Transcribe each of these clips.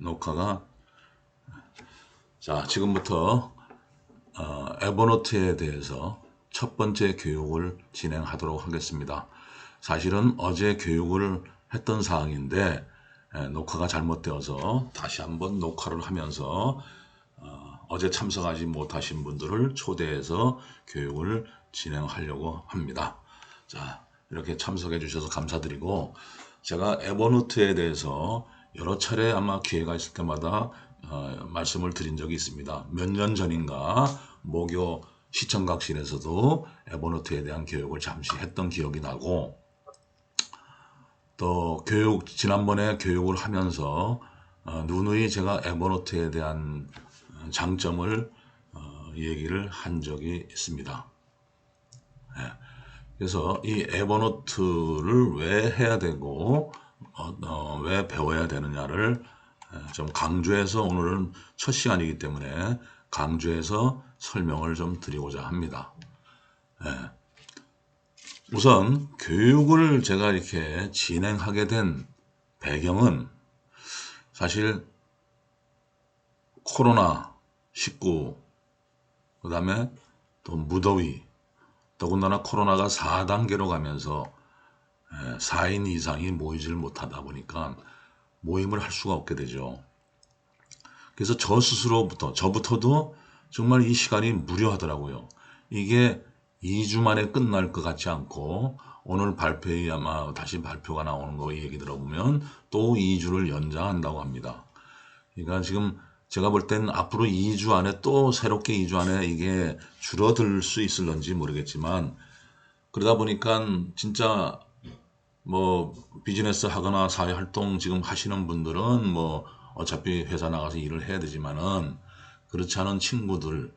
녹화가 자 지금부터 에버노트에 대해서 첫 번째 교육을 진행하도록 하겠습니다. 사실은 어제 교육을 했던 사항인데 녹화가 잘못되어서 다시 한번 녹화를 하면서 어제 참석하지 못하신 분들을 초대해서 교육을 진행하려고 합니다. 자, 이렇게 참석해 주셔서 감사드리고, 제가 에버노트에 대해서 여러 차례 아마 기회가 있을 때마다 말씀을 드린 적이 있습니다. 몇 년 전인가 모교 시청각실에서도 에버노트에 대한 교육을 잠시 했던 기억이 나고, 또 지난번에 교육을 하면서 누누이 제가 에버노트에 대한 장점을 얘기를 한 적이 있습니다. 그래서 이 에버노트를 왜 해야 되고 왜 배워야 되느냐를 좀 강조해서, 오늘은 첫 시간이기 때문에 강조해서 설명을 좀 드리고자 합니다. 우선 교육을 제가 이렇게 진행하게 된 배경은 사실 코로나19, 그 다음에 또 무더위, 더군다나 코로나가 4단계로 가면서 4인 이상이 모이질 못하다 보니까 모임을 할 수가 없게 되죠. 그래서 저부터도 정말 이 시간이 무료하더라고요. 이게 2주 만에 끝날 것 같지 않고, 오늘 발표에 아마 다시 발표가 나오는 거 얘기 들어보면 또 2주를 연장한다고 합니다. 그러니까 지금 제가 볼 땐 앞으로 2주 안에, 또 새롭게 2주 안에 이게 줄어들 수 있을런지 모르겠지만, 그러다 보니까 진짜 뭐 비즈니스 하거나 사회 활동 지금 하시는 분들은 뭐 어차피 회사 나가서 일을 해야 되지만은, 그렇지 않은 친구들,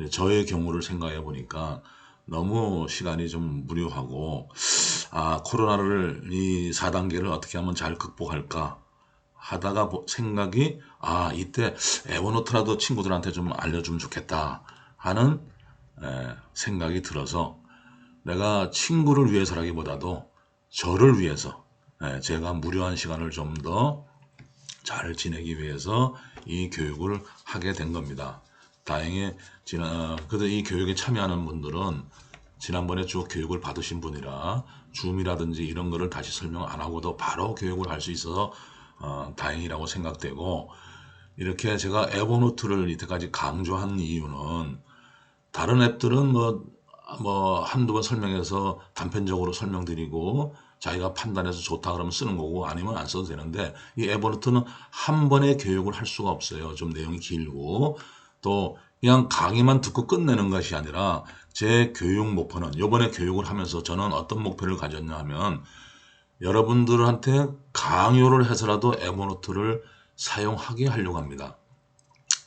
저의 경우를 생각해 보니까 너무 시간이 좀 무료하고, 코로나를 이 4단계를 어떻게 하면 잘 극복할까 하다가 생각이, 이때 에버노트라도 친구들한테 좀 알려주면 좋겠다 하는 생각이 들어서, 내가 친구를 위해서라기보다도 저를 위해서, 제가 무료한 시간을 좀 더 잘 지내기 위해서 이 교육을 하게 된 겁니다. 다행히 그래도 이 교육에 참여하는 분들은 지난번에 쭉 교육을 받으신 분이라 줌이라든지 이런 거를 다시 설명 안 하고도 바로 교육을 할 수 있어서 다행이라고 생각되고, 이렇게 제가 에버노트를 이때까지 강조한 이유는, 다른 앱들은 뭐 한두 번 설명해서 단편적으로 설명드리고 자기가 판단해서 좋다 그러면 쓰는 거고, 아니면 안 써도 되는데, 이 에버노트는 한 번에 교육을 할 수가 없어요. 좀 내용이 길고, 또 그냥 강의만 듣고 끝내는 것이 아니라, 제 교육 목표는, 이번에 교육을 하면서 저는 어떤 목표를 가졌냐 하면, 여러분들한테 강요를 해서라도 에버노트를 사용하게 하려고 합니다.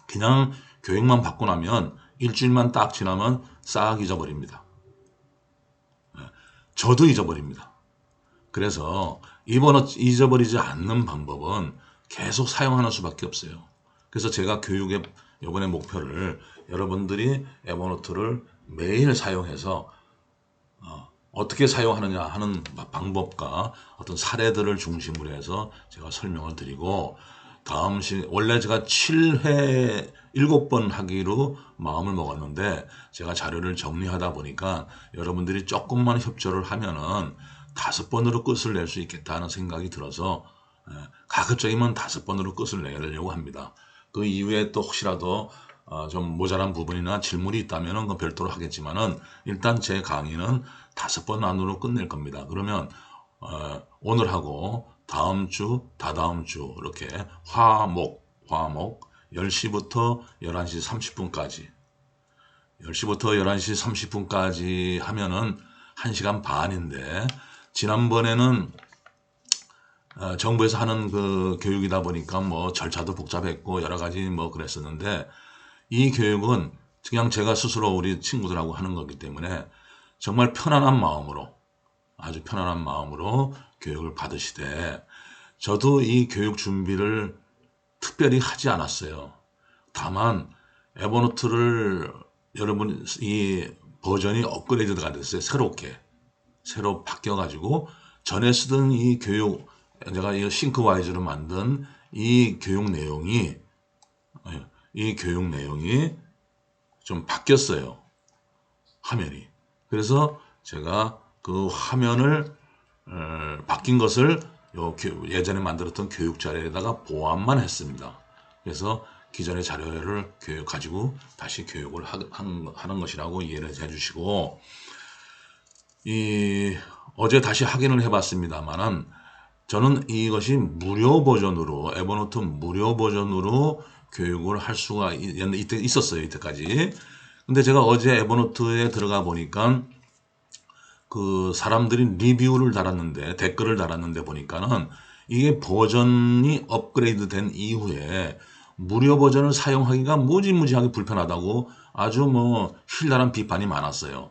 그냥 교육만 받고 나면 일주일만 딱 지나면 싹 잊어버립니다. 저도 잊어버립니다. 그래서 잊어버리지 않는 방법은 계속 사용하는 수밖에 없어요. 그래서 제가 교육의 이번에 목표를, 여러분들이 에버노트를 매일 사용해서 어떻게 사용하느냐 하는 방법과 어떤 사례들을 중심으로 해서 제가 설명을 드리고, 원래 제가 7회 7번 하기로 마음을 먹었는데, 제가 자료를 정리하다 보니까 여러분들이 조금만 협조를 하면은 5번으로 끝을 낼 수 있겠다는 생각이 들어서, 가급적이면 5번으로 끝을 내려고 합니다. 그 이후에 또 혹시라도 좀 모자란 부분이나 질문이 있다면 그 별도로 하겠지만은, 일단 제 강의는 5번 안으로 끝낼 겁니다. 그러면 오늘하고 다음 주, 다다음 주 이렇게 화목 10시부터 11시 30분까지 10시부터 11시 30분까지 하면은 1시간 반인데, 지난번에는 정부에서 하는 그 교육이다 보니까 뭐 절차도 복잡했고 여러 가지 뭐 그랬었는데, 이 교육은 그냥 제가 스스로 우리 친구들하고 하는 거기 때문에 정말 편안한 마음으로, 아주 편안한 마음으로 교육을 받으시되, 저도 이 교육 준비를 특별히 하지 않았어요. 다만 에버노트를 여러분 이 버전이 업그레이드가 됐어요. 새로 바뀌어 가지고, 전에 쓰던 이 교육, 제가 이 싱크와이즈로 만든 이 교육 내용이 좀 바뀌었어요. 화면이. 그래서 제가 그 화면을 바뀐 것을 예전에 만들었던 교육 자료에다가 보완만 했습니다. 그래서 기존의 자료를 가지고 다시 교육을 하는 것이라고 이해를 해주시고, 어제 다시 확인을 해봤습니다만은 저는 이것이 무료 버전으로, 에버노트 무료 버전으로 교육을 할 수가 있었어요, 이때까지. 근데 제가 어제 에버노트에 들어가 보니까 그 사람들이 리뷰를 달았는데, 댓글을 달았는데 보니까는 이게 버전이 업그레이드 된 이후에 무료 버전을 사용하기가 무지무지하게 불편하다고 아주 뭐 힐날한 비판이 많았어요.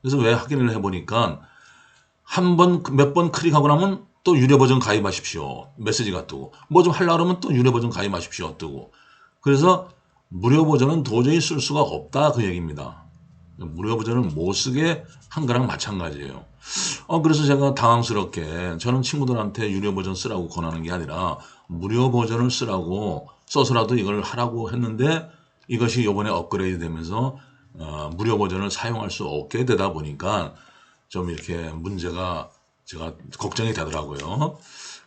그래서 왜 확인을 해보니까 몇 번 클릭하고 나면 또 유료 버전 가입하십시오. 메시지가 뜨고, 뭐 좀 하려고 하면 또 유료 버전 가입하십시오. 뜨고. 그래서 무료 버전은 도저히 쓸 수가 없다, 그 얘기입니다. 무료 버전을 못 쓰게 한 거랑 마찬가지예요. 그래서 제가 당황스럽게, 저는 친구들한테 유료 버전 쓰라고 권하는 게 아니라 무료 버전을 써서라도 이걸 하라고 했는데, 이것이 이번에 업그레이드 되면서 무료 버전을 사용할 수 없게 되다 보니까 좀 이렇게 문제가 제가 걱정이 되더라고요.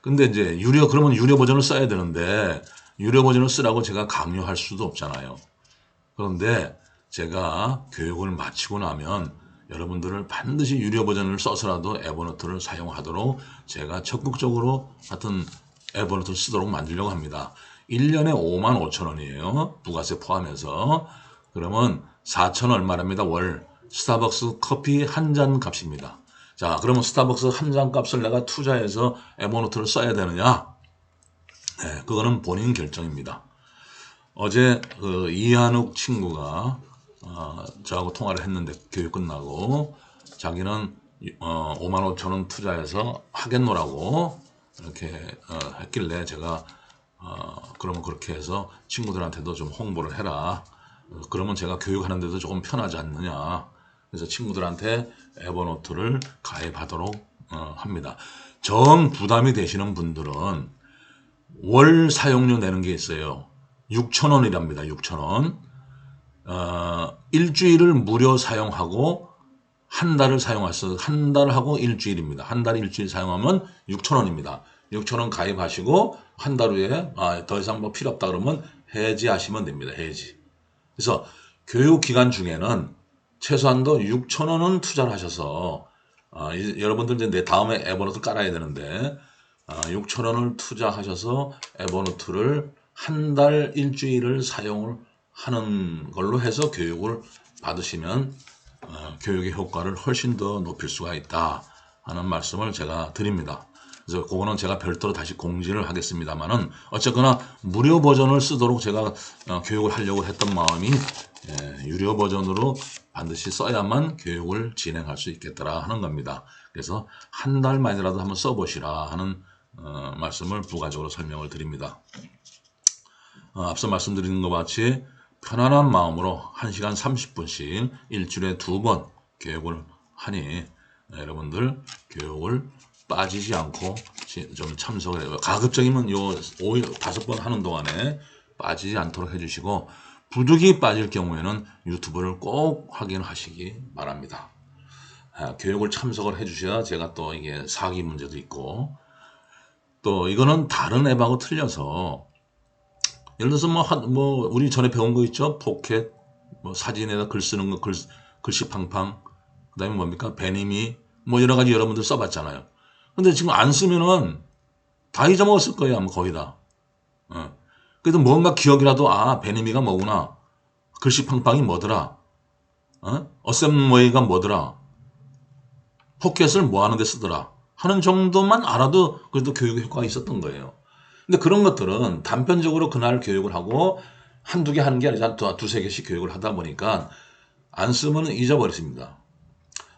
근데 이제 그러면 유료 버전을 써야 되는데, 유료 버전을 쓰라고 제가 강요할 수도 없잖아요. 그런데 제가 교육을 마치고 나면 여러분들을 반드시 유료 버전을 써서라도 에버노트를 사용하도록 제가 적극적으로 하여튼 에버노트를 쓰도록 만들려고 합니다. 1년에 55,000원이에요. 부가세 포함해서. 그러면 4,000 얼마랍니다. 월. 스타벅스 커피 한 잔 값입니다. 자, 그러면 스타벅스 한 잔 값을 내가 투자해서 에버노트를 써야 되느냐? 네, 그거는 본인 결정입니다. 어제 그 이한욱 친구가 저하고 통화를 했는데, 교육 끝나고 자기는 55,000원 투자해서 하겠노라고 이렇게 했길래 제가 그러면 그렇게 해서 친구들한테도 좀 홍보를 해라. 그러면 제가 교육하는데도 조금 편하지 않느냐. 그래서 친구들한테 에버노트를 가입하도록 합니다. 정 부담이 되시는 분들은 월 사용료 내는 게 있어요. 6,000원이랍니다. 6,000원. 일주일을 무료 사용하고 한 달을 사용하셔서, 한 달하고 일주일입니다. 한 달 일주일 사용하면 6,000원입니다. 6,000원 가입하시고 한 달 후에 더 이상 뭐 필요 없다 그러면 해지하시면 됩니다. 해지. 그래서 교육 기간 중에는 최소한도 6,000원은 투자를 하셔서 여러분들 이제 내 다음에 에버노트 깔아야 되는데 6,000원을 투자하셔서 에버노트를 한 달 일주일을 사용을 하는 걸로 해서 교육을 받으시면 교육의 효과를 훨씬 더 높일 수가 있다 하는 말씀을 제가 드립니다. 그래서 그거는 제가 별도로 다시 공지를 하겠습니다만은 어쨌거나 무료 버전을 쓰도록 제가 교육을 하려고 했던 마음이 유료 버전으로 반드시 써야만 교육을 진행할 수 있겠더라 하는 겁니다. 그래서 한 달만이라도 한번 써보시라 하는 말씀을 부가적으로 설명을 드립니다. 앞서 말씀드린 것 같이 편안한 마음으로 1시간 30분씩 일주일에 2번 교육을 하니 여러분들 교육을 빠지지 않고 좀 참석을 해요. 가급적이면 요 5일 5번 하는 동안에 빠지지 않도록 해주시고, 부득이 빠질 경우에는 유튜브를 꼭 확인하시기 바랍니다. 교육을 참석을 해주셔야 제가 또 이게 사기 문제도 있고, 또 이거는 다른 앱하고 틀려서, 예를 들어서 뭐 우리 전에 배운 거 있죠? 포켓, 뭐 사진에다 글 쓰는 거, 글씨 팡팡, 그 다음에 뭡니까? 베니미, 뭐 여러 가지 여러분들 써봤잖아요. 근데 지금 안 쓰면은 다 잊어먹었을 거예요, 아마 거의 다. 그래도 뭔가 기억이라도, 베니미가 뭐구나. 글씨 팡팡이 뭐더라. 어셈웨이가 뭐더라. 포켓을 뭐 하는데 쓰더라. 하는 정도만 알아도 그래도 교육의 효과가 있었던 거예요. 근데 그런 것들은 단편적으로 그날 교육을 하고 한두 개 하는 게 아니라 두세 개씩 교육을 하다 보니까 안 쓰면 잊어버렸습니다.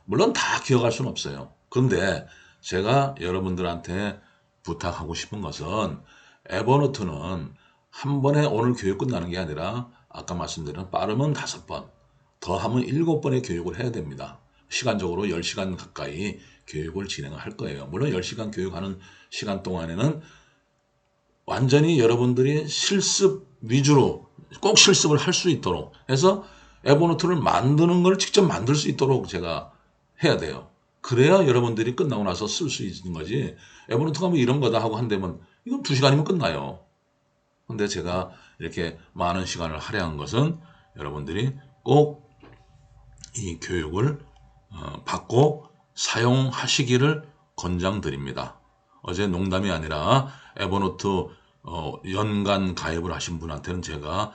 물론 다 기억할 수는 없어요. 그런데 제가 여러분들한테 부탁하고 싶은 것은 에버노트는 한 번에 오늘 교육 끝나는 게 아니라 아까 말씀드린 빠르면 5번, 더 하면 7번의 교육을 해야 됩니다. 시간적으로 10시간 가까이 교육을 진행할 거예요. 물론 10시간 교육하는 시간 동안에는 완전히 여러분들이 실습 위주로 꼭 실습을 할 수 있도록 해서 에버노트를 만드는 걸 직접 만들 수 있도록 제가 해야 돼요. 그래야 여러분들이 끝나고 나서 쓸 수 있는 거지. 에버노트가 뭐 이런 거다 하고 한다면 이건 2시간이면 끝나요. 근데 제가 이렇게 많은 시간을 할애한 것은 여러분들이 꼭 이 교육을 받고 사용하시기를 권장드립니다. 어제 농담이 아니라 에버노트 연간 가입을 하신 분한테는 제가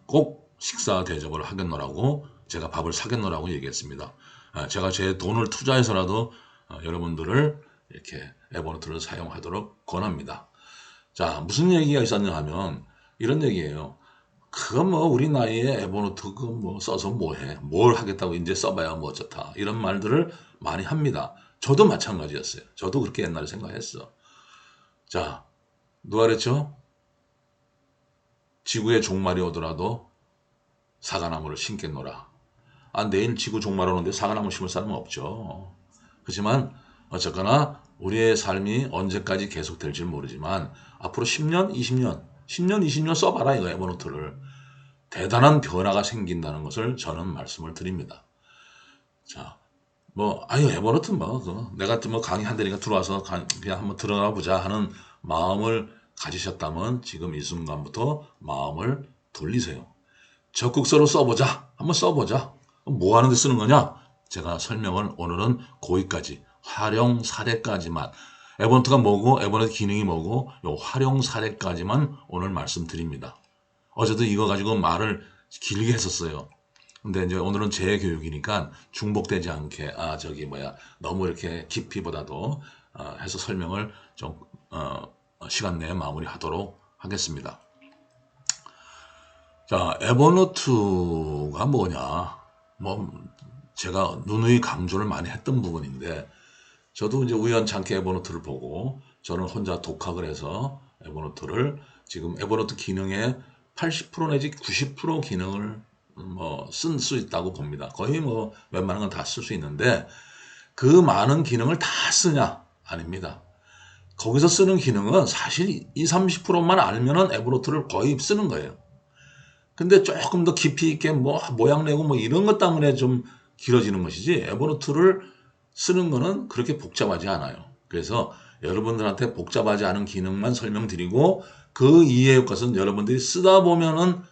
꼭 식사 대접을 하겠노라고, 제가 밥을 사겠노라고 얘기했습니다. 제가 제 돈을 투자해서라도 여러분들을 이렇게 에버노트를 사용하도록 권합니다. 자, 무슨 얘기가 있었냐 하면 이런 얘기예요. 그거 뭐 우리 나이에 에버노트 그 뭐 써서 뭐해? 뭘 하겠다고 이제 써봐야 뭐 어쩌다. 이런 말들을 많이 합니다. 저도 마찬가지였어요. 저도 그렇게 옛날에 생각했어. 자, 누가 그랬죠? 지구에 종말이 오더라도 사과나무를 심겠노라. 내일 지구 종말 오는데 사과나무 심을 사람은 없죠. 그렇지만 어쨌거나 우리의 삶이 언제까지 계속될지 모르지만 앞으로 10년, 20년, 10년, 20년 써봐라 이거 에버노트를. 대단한 변화가 생긴다는 것을 저는 말씀을 드립니다. 자, 에버노트 내가 뭐 강의 한다니까 들어와서 그냥 한번 들어가 보자 하는 마음을 가지셨다면 지금 이 순간부터 마음을 돌리세요. 적극서로 써보자. 한번 써보자. 뭐 하는데 쓰는 거냐? 제가 설명을 오늘은 거기까지, 활용 사례까지만, 에버노트가 뭐고 에버노트 기능이 뭐고 요 활용 사례까지만 오늘 말씀드립니다. 어제도 이거 가지고 말을 길게 했었어요. 근데 이제 오늘은 재교육이니까 중복되지 않게 너무 이렇게 깊이보다도 해서 설명을 좀 시간 내에 마무리하도록 하겠습니다. 자, 에버노트가 뭐냐? 제가 누누이 강조를 많이 했던 부분인데, 저도 이제 우연찮게 에버노트를 보고 저는 혼자 독학을 해서 에버노트를 지금 에버노트 기능의 80% 내지 90% 기능을 쓸 수 있다고 봅니다. 거의 웬만한 건 다 쓸 수 있는데 그 많은 기능을 다 쓰냐? 아닙니다. 거기서 쓰는 기능은 사실 20, 30%만 알면은 에버노트를 거의 쓰는 거예요. 근데 조금 더 깊이 있게 모양 내고 이런 것 때문에 좀 길어지는 것이지, 에버노트를 쓰는 거는 그렇게 복잡하지 않아요. 그래서 여러분들한테 복잡하지 않은 기능만 설명드리고 그 이외의 것은 여러분들이 쓰다 보면은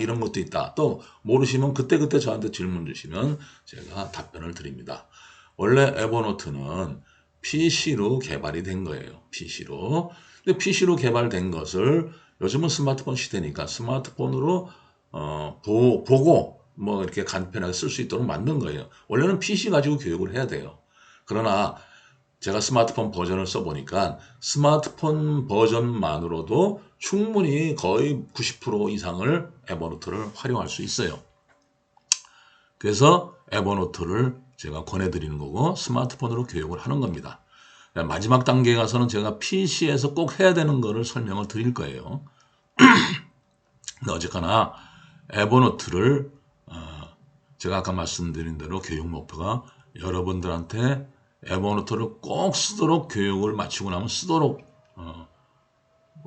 이런 것도 있다. 또 모르시면 그때그때 저한테 질문 주시면 제가 답변을 드립니다. 원래 에버노트는 PC로 개발이 된 거예요. PC로. 근데 PC로 개발된 것을 요즘은 스마트폰 시대니까 스마트폰으로 보고 이렇게 간편하게 쓸 수 있도록 만든 거예요. 원래는 PC 가지고 교육을 해야 돼요. 그러나 제가 스마트폰 버전을 써보니까 스마트폰 버전만으로도 충분히 거의 90% 이상을 에버노트를 활용할 수 있어요. 그래서 에버노트를 제가 권해드리는 거고 스마트폰으로 교육을 하는 겁니다. 마지막 단계에 가서는 제가 PC에서 꼭 해야 되는 거를 설명을 드릴 거예요. 근데 어쨌거나 에버노트를 제가 아까 말씀드린 대로 교육 목표가 여러분들한테 에버노트를 꼭 쓰도록, 교육을 마치고 나면 쓰도록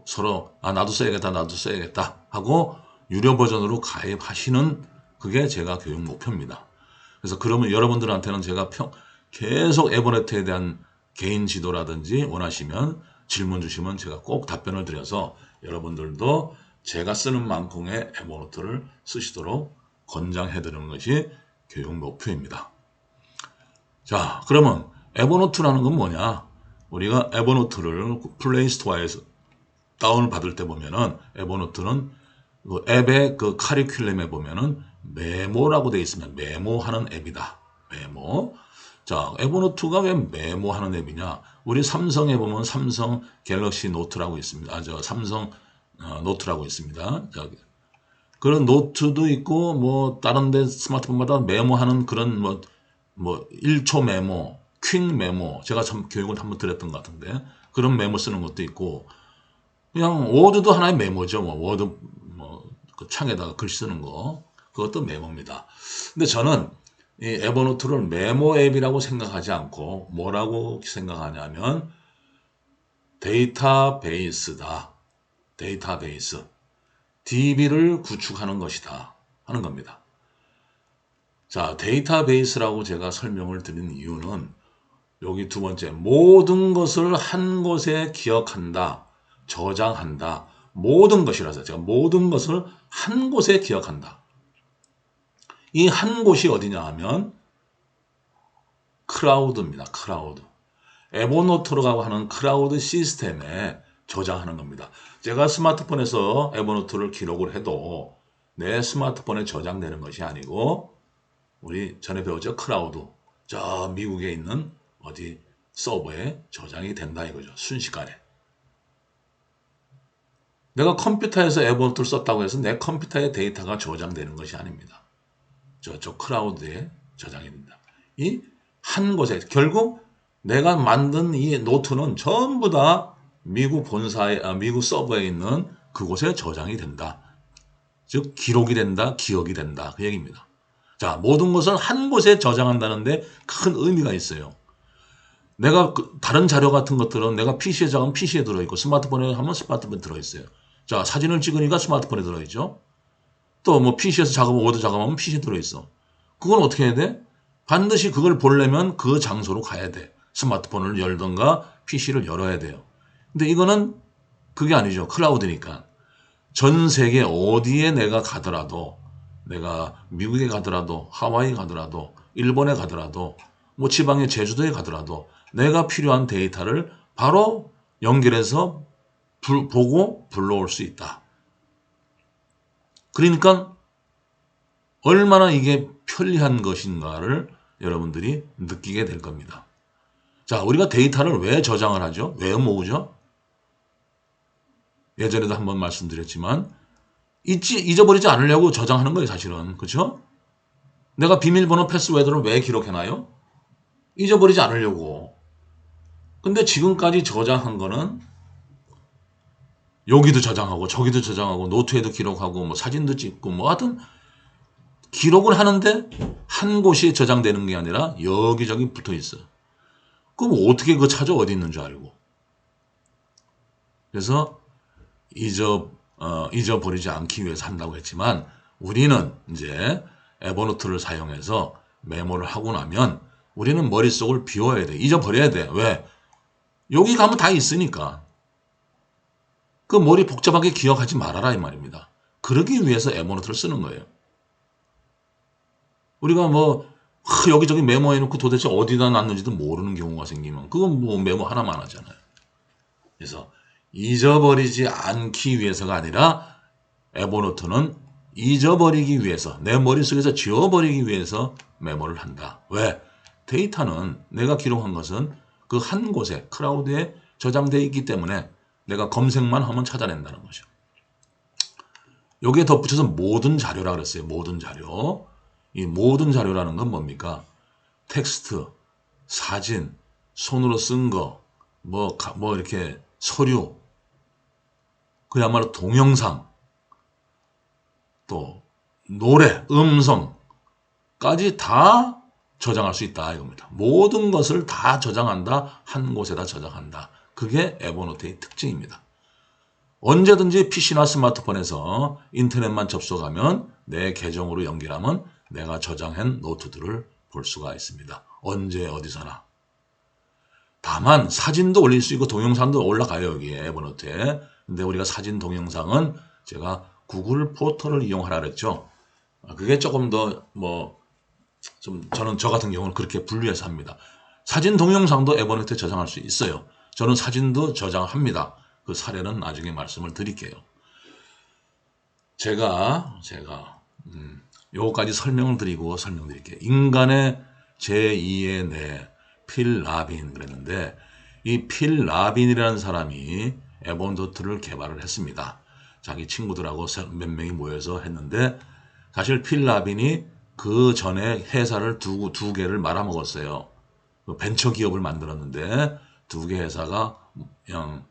서로 나도 써야겠다 하고 유료 버전으로 가입하시는, 그게 제가 교육 목표입니다. 그래서 그러면 여러분들한테는 제가 계속 에버노트에 대한 개인 지도라든지 원하시면 질문 주시면 제가 꼭 답변을 드려서 여러분들도 제가 쓰는 만큼의 에버노트를 쓰시도록 권장해드리는 것이 교육 목표입니다. 자, 그러면 에버노트라는 건 뭐냐? 우리가 에버노트를 플레이스토어에서 다운을 받을 때 보면은 에버노트는 그 앱의 그 커리큘럼에 보면은 메모라고 되어 있으면 메모하는 앱이다. 메모. 자, 에버노트가 왜 메모하는 앱이냐? 우리 삼성에 보면 삼성 갤럭시 노트라고 있습니다. 삼성 노트라고 있습니다. 그런 노트도 있고 다른 데 스마트폰마다 메모하는 그런 1초 메모, 퀵 메모, 제가 참 교육을 한번 드렸던 것 같은데 그런 메모 쓰는 것도 있고, 그냥 워드도 하나의 메모죠. 워드 그 창에다가 글씨 쓰는 거, 그것도 메모입니다. 근데 저는 이 에버노트를 메모 앱이라고 생각하지 않고 뭐라고 생각하냐면 데이터베이스다. 데이터베이스, DB를 구축하는 것이다 하는 겁니다. 자, 데이터베이스라고 제가 설명을 드린 이유는 여기 두 번째, 모든 것을 한 곳에 기억한다, 저장한다, 모든 것이라서 제가 모든 것을 한 곳에 기억한다. 이 한 곳이 어디냐 하면 클라우드입니다. 클라우드. 에버노트라고 하는 클라우드 시스템에 저장하는 겁니다. 제가 스마트폰에서 에버노트를 기록을 해도 내 스마트폰에 저장되는 것이 아니고 우리 전에 배웠죠? 클라우드. 저 미국에 있는 어디 서버에 저장이 된다 이거죠. 순식간에. 내가 컴퓨터에서 에버노트를 썼다고 해서 내 컴퓨터에 데이터가 저장되는 것이 아닙니다. 저쪽 클라우드에 저장이 된다. 이 한 곳에 결국 내가 만든 이 노트는 전부 다 미국 본사에 미국 서버에 있는 그곳에 저장이 된다. 즉 기록이 된다, 기억이 된다 그 얘기입니다. 자, 모든 것을 한 곳에 저장한다는데 큰 의미가 있어요. 내가 다른 자료 같은 것들은 내가 PC에 작으면 PC에 들어있고 스마트폰에 하면 스마트폰에 들어있어요. 자, 사진을 찍으니까 스마트폰에 들어있죠. 또 뭐 PC에서 작업하면 워드 작업하면 PC에 들어있어. 그건 어떻게 해야 돼? 반드시 그걸 보려면 그 장소로 가야 돼. 스마트폰을 열던가 PC를 열어야 돼요. 근데 이거는 그게 아니죠. 클라우드니까. 전 세계 어디에 내가 가더라도 내가 미국에 가더라도 하와이 가더라도 일본에 가더라도 뭐 지방의 제주도에 가더라도 내가 필요한 데이터를 바로 연결해서 보고 불러올 수 있다. 그러니까 얼마나 이게 편리한 것인가를 여러분들이 느끼게 될 겁니다. 자, 우리가 데이터를 왜 저장을 하죠? 왜 모으죠? 예전에도 한번 말씀드렸지만 잊어버리지 않으려고 저장하는 거예요, 사실은. 그렇죠? 내가 비밀번호 패스워드를 왜 기록해놔요? 잊어버리지 않으려고. 근데 지금까지 저장한 거는 여기도 저장하고 저기도 저장하고 노트에도 기록하고 뭐 사진도 찍고 뭐 하여튼 기록을 하는데 한 곳이 저장되는 게 아니라 여기저기 붙어 있어. 그럼 어떻게 그거 찾아 어디 있는 줄 알고. 그래서 잊어버리지 않기 위해서 한다고 했지만 우리는 이제 에버노트를 사용해서 메모를 하고 나면 우리는 머릿속을 비워야 돼. 잊어버려야 돼. 왜? 여기 가면 다 있으니까. 그 머리 복잡하게 기억하지 말아라 이 말입니다. 그러기 위해서 에버노트를 쓰는 거예요. 우리가 뭐 여기저기 메모해놓고 도대체 어디다 놨는지도 모르는 경우가 생기면 그건 뭐 메모 하나만 하잖아요. 그래서 잊어버리지 않기 위해서가 아니라 에버노트는 잊어버리기 위해서 내 머릿속에서 지워버리기 위해서 메모를 한다. 왜? 데이터는 내가 기록한 것은 그 한 곳에 클라우드에 저장되어 있기 때문에 내가 검색만 하면 찾아낸다는 거죠. 여기에 덧붙여서 모든 자료라 그랬어요. 모든 자료. 이 모든 자료라는 건 뭡니까? 텍스트, 사진, 손으로 쓴 거, 뭐 이렇게 서류, 그야말로 동영상, 또 노래, 음성까지 다 저장할 수 있다 이겁니다. 모든 것을 다 저장한다. 한 곳에다 저장한다. 그게 에버노트의 특징입니다. 언제든지 PC나 스마트폰에서 인터넷만 접속하면 내 계정으로 연결하면 내가 저장한 노트들을 볼 수가 있습니다. 언제 어디서나. 다만 사진도 올릴 수 있고 동영상도 올라가요. 여기에 에버노트에. 근데 우리가 사진 동영상은 제가 구글 포토를 이용하라 그랬죠. 그게 조금 더 저는 저 같은 경우는 그렇게 분류해서 합니다. 사진 동영상도 에버노트에 저장할 수 있어요. 저는 사진도 저장합니다. 그 사례는 나중에 말씀을 드릴게요. 제가 요거까지 설명을 드리고 설명드릴게요. 인간의 제2의 뇌, 필 라빈 그랬는데 이 필 라빈이라는 사람이 에버노트를 개발을 했습니다. 자기 친구들하고 몇 명이 모여서 했는데 사실 필 라빈이 그 전에 회사를 두 개를 말아먹었어요. 벤처 기업을 만들었는데 두 개 회사가 그냥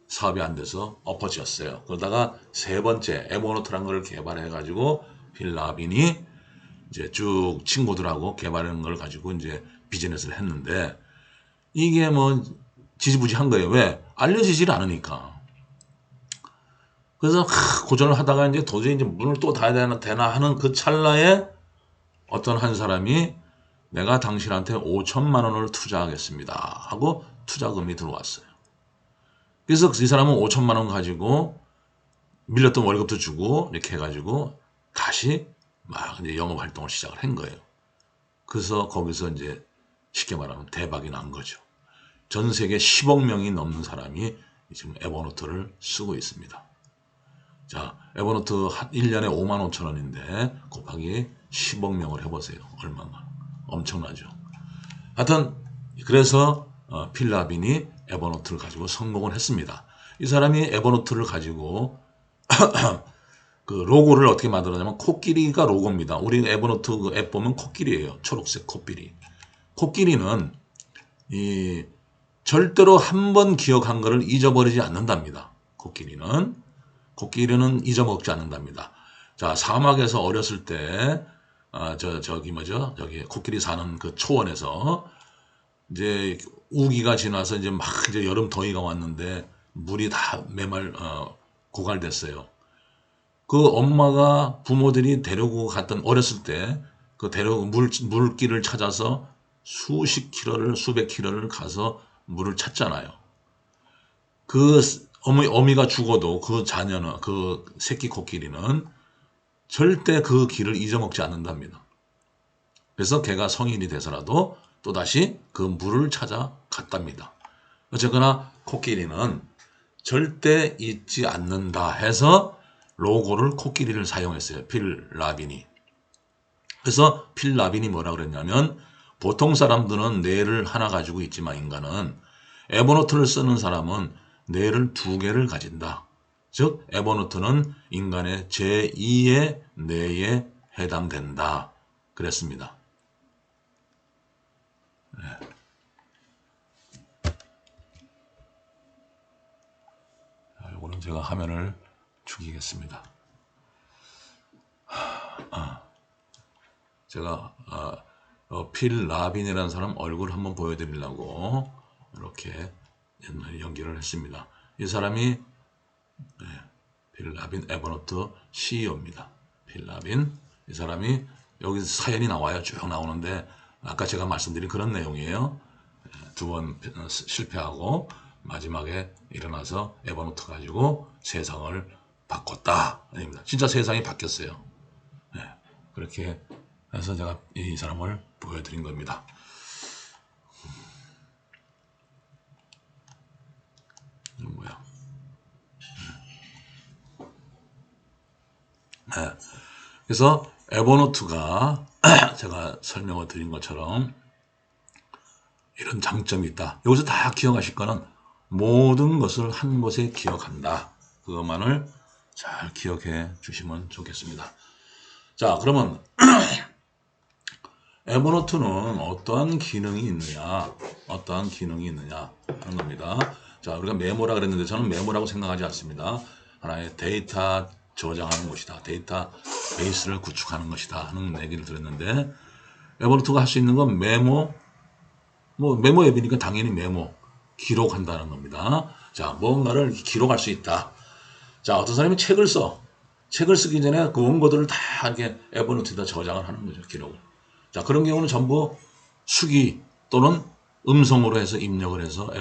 사업이 안 돼서 엎어졌어요. 그러다가 세 번째 에버노트라는 걸 개발해가지고 필 라빈이 이제 쭉 친구들하고 개발한 걸 가지고 이제 비즈니스를 했는데 이게 뭐 지지부지한 거예요. 왜? 알려지질 않으니까. 그래서 고전을 하다가 이제 도저히 이제 문을 또 닫아야 되나 하는 그 찰나에 어떤 한 사람이 내가 당신한테 5천만 원을 투자하겠습니다 하고 투자금이 들어왔어요. 그래서 이 사람은 5천만 원 가지고 밀렸던 월급도 주고 이렇게 해가지고 다시 막 이제 영업 활동을 시작을 한 거예요. 그래서 거기서 이제 쉽게 말하면 대박이 난 거죠. 전 세계 10억 명이 넘는 사람이 지금 에버노트를 쓰고 있습니다. 자, 에버노트 1년에 5만 5천 원인데 곱하기 10억 명을 해보세요. 얼마나 엄청나죠. 하여튼 그래서 필 라빈이 에버노트를 가지고 성공을 했습니다. 이 사람이 에버노트를 가지고 그 로고를 어떻게 만들었냐면 코끼리가 로고입니다. 우리 에버노트 그 앱 보면 코끼리예요. 초록색 코끼리. 코끼리는 이 절대로 한 번 기억한 것을 잊어버리지 않는답니다. 코끼리는 잊어먹지 않는답니다. 자, 사막에서 어렸을 때 저기 뭐죠? 저기 코끼리 사는 그 초원에서 이제 우기가 지나서 이제 막 이제 여름 더위가 왔는데 물이 다 고갈됐어요. 그 엄마가 부모들이 데리고 갔던 어렸을 때 그 데리고 물길을 찾아서 수백 킬로를 가서 물을 찾잖아요. 그 어미가 죽어도 그 자녀는 그 새끼 코끼리는 절대 그 길을 잊어먹지 않는답니다. 그래서 걔가 성인이 돼서라도 또다시 그 물을 찾아 갔답니다. 어쨌거나 코끼리는 절대 잊지 않는다 해서 로고를 코끼리를 사용했어요. 필 라빈이. 그래서 필 라빈이 뭐라 그랬냐면 보통 사람들은 뇌를 하나 가지고 있지만 인간은 에버노트를 쓰는 사람은 뇌를 2개를 가진다. 즉 에버노트는 인간의 제2의 뇌에 해당된다. 그랬습니다. 네. 이거는 제가 화면을 죽이겠습니다. 제가 필 라빈이라는 사람 얼굴 한번 보여드리려고 이렇게 연기를 했습니다. 이 사람이 필 라빈 에버노트 CEO입니다. 필 라빈 이 사람이 여기 사연이 나와요. 쭉 나오는데 아까 제가 말씀드린 그런 내용이에요. 2번 실패하고 마지막에 일어나서 에버노트 가지고 세상을 바꿨다. 아닙니다. 진짜 세상이 바뀌었어요. 네, 그렇게 해서 제가 이 사람을 보여드린 겁니다. 뭐야? 네. 그래서 에버노트가 제가 설명을 드린 것처럼 이런 장점이 있다. 여기서 다 기억하실 거는 모든 것을 한 곳에 기억한다. 그것만을 잘 기억해 주시면 좋겠습니다. 자, 그러면 에버노트는 어떠한 기능이 있느냐 하는 겁니다. 자, 우리가 메모라 그랬는데 저는 메모라고 생각하지 않습니다. 하나의 데이터 저장하는 곳이다. 데이터 베이스를 구축하는 것이다 하는 얘기를 들었는데 에버노트가 할 수 있는 건 메모 앱이니까 당연히 메모 기록한다는 겁니다. 자, 뭔가를 기록할 수 있다. 자, 어떤 사람이 책을 쓰기 전에 그 원고들을 다 이렇게 에버노트에다 저장을 하는 거죠. 기록을. 자, 그런 경우는 전부 수기 또는 음성으로 해서 입력을 해서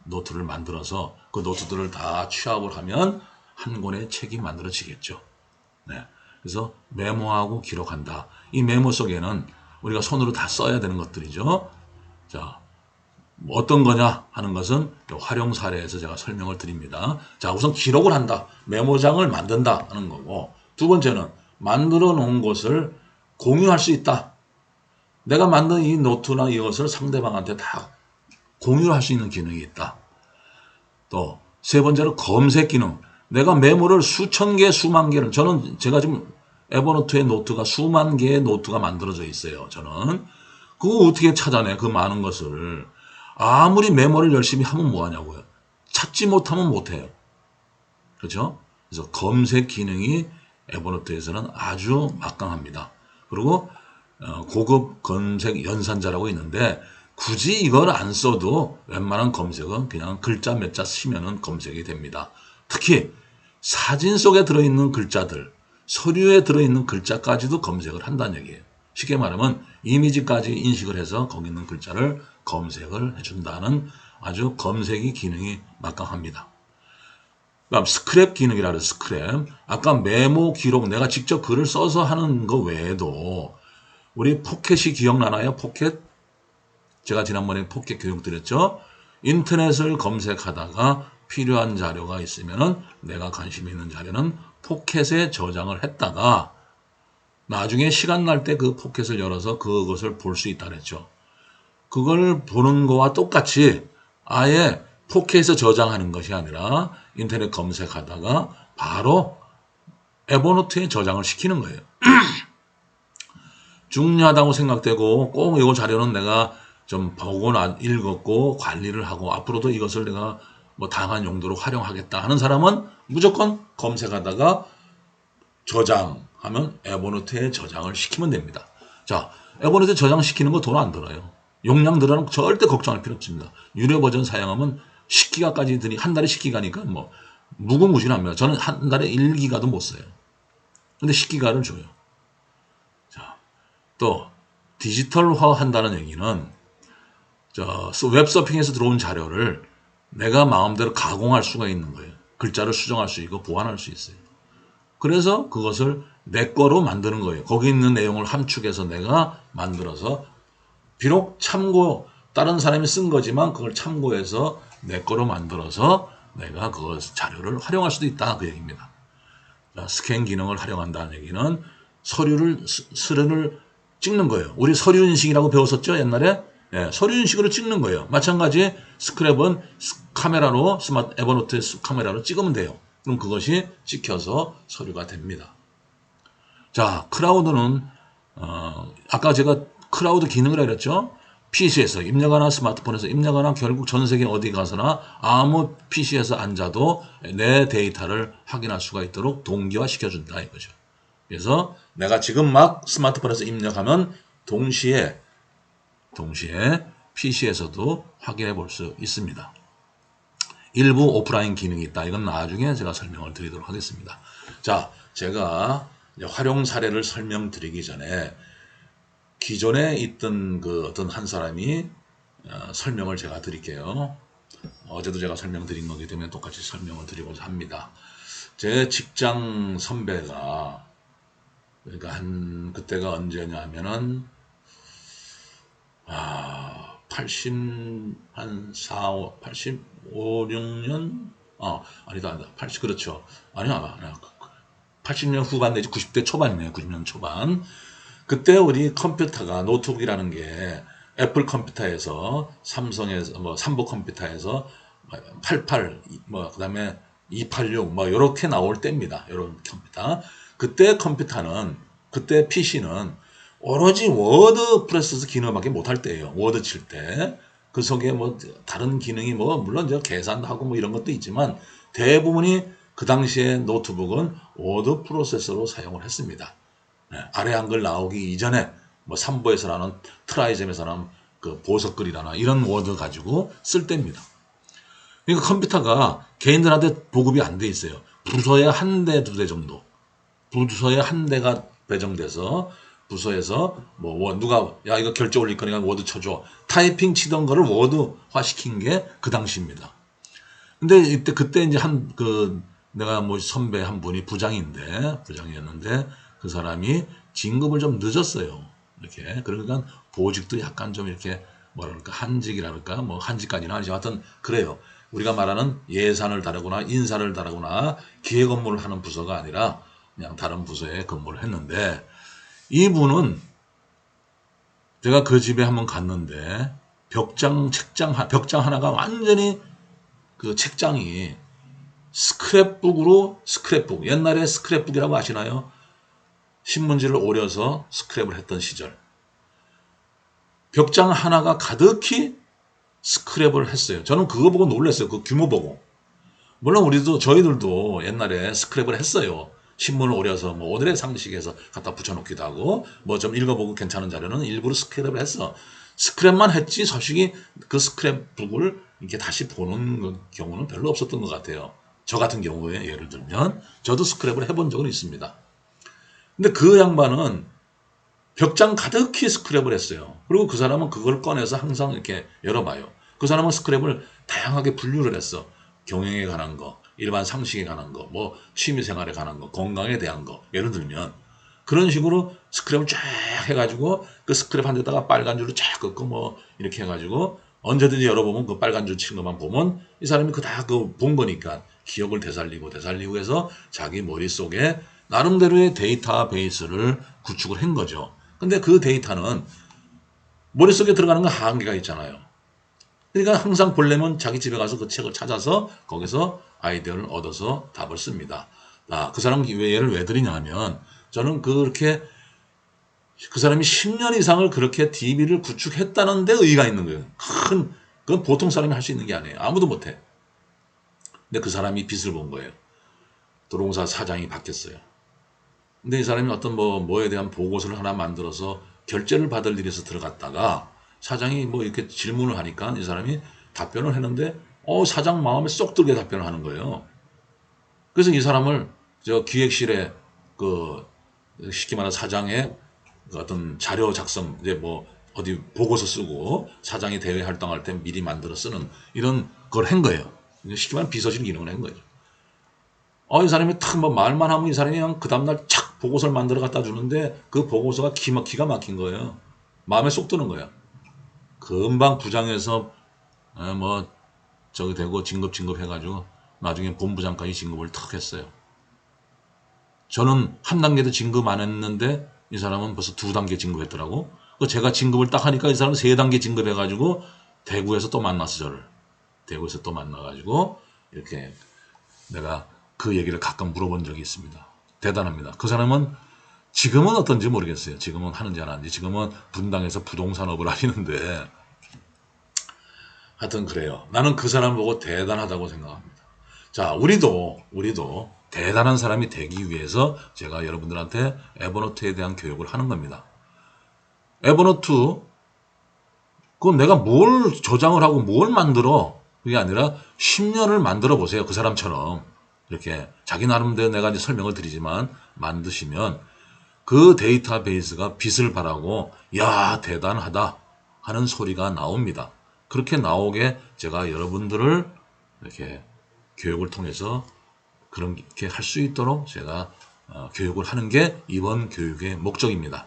노트를 만들어서 그 노트들을 다 취합을 하면 한 권의 책이 만들어지겠죠. 네. 그래서 메모하고 기록한다. 이 메모 속에는 우리가 손으로 다 써야 되는 것들이죠. 자, 어떤 거냐 하는 것은 활용 사례에서 제가 설명을 드립니다. 자, 우선 기록을 한다. 메모장을 만든다 하는 거고, 두 번째는 만들어 놓은 것을 공유할 수 있다. 내가 만든 이 노트나 이것을 상대방한테 다 공유를 할 수 있는 기능이 있다. 또 세 번째로 검색 기능. 내가 메모를 수천 개, 수만 개를 제가 지금 에버노트의 노트가 수만 개의 노트가 만들어져 있어요. 저는 그거 어떻게 찾아내? 그 많은 것을 아무리 메모를 열심히 하면 뭐하냐고요. 찾지 못하면 못해요. 그렇죠? 그래서 검색 기능이 에버노트에서는 아주 막강합니다. 그리고 고급 검색 연산자라고 있는데 굳이 이걸 안 써도 웬만한 검색은 그냥 글자 몇 자 치면은 검색이 됩니다. 특히 사진 속에 들어있는 글자들, 서류에 들어있는 글자까지도 검색을 한다는 얘기예요. 쉽게 말하면 이미지까지 인식을 해서 거기 있는 글자를 검색을 해준다는 아주 검색이 기능이 막강합니다. 그다음 스크랩 기능이라 그래서 스크랩. 아까 메모 기록 내가 직접 글을 써서 하는 거 외에도 우리 포켓이 기억나나요? 포켓? 제가 지난번에 포켓 교육 드렸죠. 인터넷을 검색하다가 필요한 자료가 있으면은 내가 관심 있는 자료는 포켓에 저장을 했다가 나중에 시간 날 때 그 포켓을 열어서 그것을 볼 수 있다 그랬죠. 그걸 보는 거와 똑같이 아예 포켓에서 저장하는 것이 아니라 인터넷 검색하다가 바로 에버노트에 저장을 시키는 거예요. 중요하다고 생각되고 꼭 이 자료는 내가 좀 보고 읽었고 관리를 하고 앞으로도 이것을 내가 뭐 다양한 용도로 활용하겠다 하는 사람은 무조건 검색하다가 저장하면 에버노트에 저장을 시키면 됩니다. 자, 에버노트에 저장시키는 거 돈 안 들어요. 용량 들어는 절대 걱정할 필요 없습니다. 유료 버전 사용하면 10기가까지 드니 한 달에 10기가니까 뭐 무궁무진합니다. 저는 한 달에 1기가도 못 써요. 근데 10기가를 줘요. 자, 또 디지털화 한다는 얘기는 웹서핑에서 들어온 자료를 내가 마음대로 가공할 수가 있는 거예요. 글자를 수정할 수 있고 보완할 수 있어요. 그래서 그것을 내 거로 만드는 거예요. 거기 있는 내용을 함축해서 내가 만들어서 비록 다른 사람이 쓴 거지만 그걸 참고해서 내 거로 만들어서 내가 그 자료를 활용할 수도 있다 그 얘기입니다. 자, 스캔 기능을 활용한다는 얘기는 서류를 찍는 거예요. 우리 서류 인식이라고 배웠었죠 옛날에. 예, 서류 인식으로 찍는 거예요. 마찬가지 스크랩은 카메라로 스마트 에버노트 카메라로 찍으면 돼요. 그럼 그것이 찍혀서 서류가 됩니다. 자, 크라우드는 아까 제가 크라우드 기능을 그랬죠. PC에서 입력하나 스마트폰에서 입력하나 결국 전 세계 어디 가서나 아무 PC에서 앉아도 내 데이터를 확인할 수가 있도록 동기화시켜준다 이거죠. 그래서 내가 지금 막 스마트폰에서 입력하면 동시에 PC에서도 확인해 볼 수 있습니다. 일부 오프라인 기능이 있다. 이건 나중에 제가 설명을 드리도록 하겠습니다. 자, 제가 활용 사례를 설명드리기 전에 기존에 있던 그 어떤 한 사람이 설명을 제가 드릴게요. 어제도 제가 설명드린 거기 때문에 똑같이 설명을 드리고자 합니다. 제 직장 선배가 그러니까 그때가 언제냐면은 85, 6년? 아니다. 80, 그렇죠. 아니야. 80년 후반 내지 90대 초반이네요. 90년 초반. 그때 우리 컴퓨터가, 노트북이라는 게 애플 컴퓨터에서, 삼성에서, 삼보 컴퓨터에서 88, 그 다음에 286, 요렇게 나올 때입니다. 요런 컴퓨터. 그때 PC는 오로지 워드 프로세스 기능밖에 못할 때예요. 워드 칠 때. 그 속에 다른 기능이 물론 계산도 하고 이런 것도 있지만 대부분이 그 당시에 노트북은 워드 프로세서로 사용을 했습니다. 네, 아래 한글 나오기 이전에 삼보에서 나는 트라이젬에서 나는 그 보석글이라나 이런 워드 가지고 쓸 때입니다. 그러니까 컴퓨터가 개인들한테 보급이 안 돼 있어요. 부서에 한 대, 두 대 정도. 부서에 한 대가 배정돼서 부서에서 누가 이거 결제 올릴 거니까 워드 쳐줘. 타이핑 치던 거를 워드화 시킨 게 그 당시입니다. 근데 그때 이제 내가 선배 한 분이 부장이었는데 그 사람이 진급을 좀 늦었어요. 이렇게. 그러니까 보직도 약간 좀 이렇게 한직이랄까 한직까지는 아니지만 하여튼 그래요. 우리가 말하는 예산을 다루거나 인사를 다루거나 기획 업무를 하는 부서가 아니라 그냥 다른 부서에 근무를 했는데 이분은 제가 그 집에 한번 갔는데 벽장 하나가 완전히 그 책장이 스크랩북 옛날에 스크랩북이라고 아시나요? 신문지를 오려서 스크랩을 했던 시절 벽장 하나가 가득히 스크랩을 했어요. 저는 그거 보고 놀랐어요. 그 규모 보고. 물론 저희들도 옛날에 스크랩을 했어요. 신문을 오려서 오늘의 상식에서 갖다 붙여놓기도 하고 좀 읽어보고 괜찮은 자료는 일부러 스크랩을 했어. 스크랩만 했지 솔직히 그 스크랩북을 이렇게 다시 보는 경우는 별로 없었던 것 같아요. 저 같은 경우에 예를 들면 저도 스크랩을 해본 적은 있습니다. 근데 그 양반은 벽장 가득히 스크랩을 했어요. 그리고 그 사람은 그걸 꺼내서 항상 이렇게 열어봐요. 그 사람은 스크랩을 다양하게 분류를 했어. 경영에 관한 거, 일반 상식에 관한 거, 뭐 취미생활에 관한 거, 건강에 대한 거. 예를 들면 그런 식으로 스크랩을 쫙 해가지고 그 스크랩 한 데다가 빨간 줄로 쫙 긋고 뭐 이렇게 해가지고 언제든지 열어보면 그 빨간 줄 친 것만 보면 이 사람이 그 다 그 본 거니까 기억을 되살리고 해서 자기 머릿속에 나름대로의 데이터베이스를 구축을 한 거죠. 근데 그 데이터는 머릿속에 들어가는 건 한계가 있잖아요. 그러니까 항상 보려면 자기 집에 가서 그 책을 찾아서 거기서 아이디어를 얻어서 답을 씁니다. 그 사람 예를 왜 드리냐면 저는 그렇게 그 사람이 10년 이상을 그렇게 DB를 구축했다는 데 의의가 있는 거예요. 그건 보통 사람이 할 수 있는 게 아니에요. 아무도 못해. 근데 그 사람이 빛을 본 거예요. 도롱사 사장이 바뀌었어요. 근데 이 사람이 어떤 뭐에 대한 보고서를 하나 만들어서 결제를 받을 일에서 들어갔다가 사장이 뭐 이렇게 질문을 하니까 이 사람이 답변을 했는데 사장 마음에 쏙 들게 답변을 하는 거예요. 그래서 이 사람을 저 기획실에 그 쉽게 말하는 사장의 그 어떤 자료 작성 이제 뭐 어디 보고서 쓰고 사장이 대외 활동할 때 미리 만들어 쓰는 이런 걸 한 거예요. 쉽게 말하면 비서실 기능을 한 거죠. 이 사람이 탁 뭐 말만 하면 이 사람이 그냥 그 다음날 착 보고서를 만들어 갖다 주는데 그 보고서가 기가 막힌 거예요. 마음에 쏙 드는 거예요. 금방 부장에서 뭐 저기 되고 진급 해가지고 나중에 본부장까지 진급을 탁 했어요. 저는 한 단계도 진급 안 했는데 이 사람은 벌써 2단계 진급했더라고. 제가 진급을 딱 하니까 이 사람은 3단계 진급해가지고 대구에서 또 만났어 저를. 대구에서 또 만나가지고 이렇게 내가 그 얘기를 가끔 물어본 적이 있습니다. 대단합니다. 그 사람은 지금은 어떤지 모르겠어요. 지금은 하는지 안 하는지. 지금은 분당에서 부동산업을 하시는데 하여튼 그래요. 나는 그 사람 보고 대단하다고 생각합니다. 자, 우리도 대단한 사람이 되기 위해서 제가 여러분들한테 에버노트에 대한 교육을 하는 겁니다. 에버노트 그건 내가 뭘 저장을 하고 뭘 만들어 그게 아니라 10년을 만들어 보세요. 그 사람처럼 이렇게 자기 나름대로 내가 이제 설명을 드리지만 만드시면 그 데이터베이스가 빛을 발하고 야 대단하다 하는 소리가 나옵니다. 그렇게 나오게 제가 여러분들을 이렇게 교육을 통해서 그렇게 할 수 있도록 제가 교육을 하는 게 이번 교육의 목적입니다.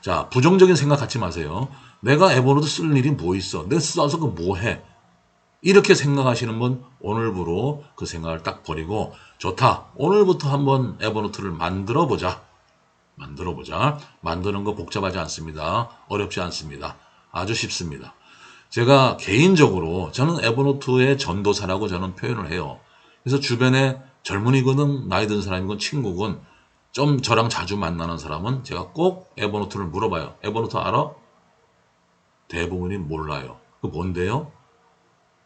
자, 부정적인 생각 갖지 마세요. 내가 에버노트 쓸 일이 뭐 있어? 내가 써서 그 뭐 해? 이렇게 생각하시는 분 오늘부로 그 생각을 딱 버리고 좋다. 오늘부터 한번 에버노트를 만들어 보자. 만드는 거 복잡하지 않습니다. 어렵지 않습니다. 아주 쉽습니다. 제가 개인적으로 저는 에버노트의 전도사라고 저는 표현을 해요. 그래서 주변에 젊은이거든 나이 든 사람이건 친구건 좀 저랑 자주 만나는 사람은 제가 꼭 에버노트를 물어봐요. 에버노트 알아? 대부분이 몰라요. 그 뭔데요?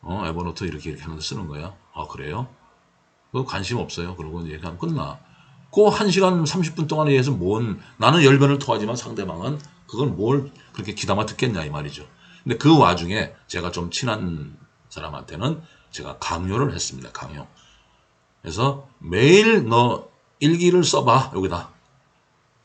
에버노트 이렇게 하면서 쓰는 거야. 아 그래요? 그 관심 없어요. 그러고 이제 그냥 끝나. 그 1시간 30분 동안에 의해서 나는 열변을 토하지만 상대방은 그걸 뭘 그렇게 귀담아 듣겠냐 이 말이죠. 근데 그 와중에 제가 좀 친한 사람한테는 제가 강요를 했습니다. 강요. 그래서 매일 너 일기를 써봐 여기다.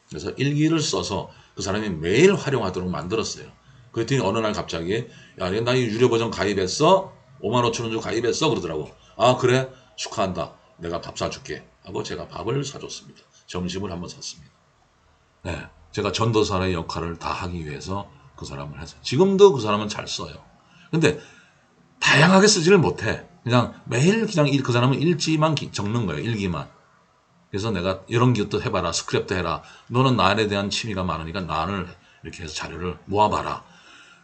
그래서 일기를 써서 그 사람이 매일 활용하도록 만들었어요. 그랬더니 어느 날 갑자기 야, 나 이 유료 버전 가입했어? 5만 5천 원 주고 가입했어? 그러더라고. 아 그래? 축하한다. 내가 밥 사줄게. 하고 제가 밥을 사줬습니다. 점심을 한번 샀습니다. 네, 제가 전도사의 역할을 다 하기 위해서 그 사람을 해서 지금도 그 사람은 잘 써요. 근데 다양하게 쓰지를 못해. 그냥 매일 그냥 그 사람은 일지만 적는 거예요. 일기만. 그래서 내가 이런 것도 해봐라. 스크랩도 해라. 너는 난에 대한 취미가 많으니까 난을 이렇게 해서 자료를 모아봐라.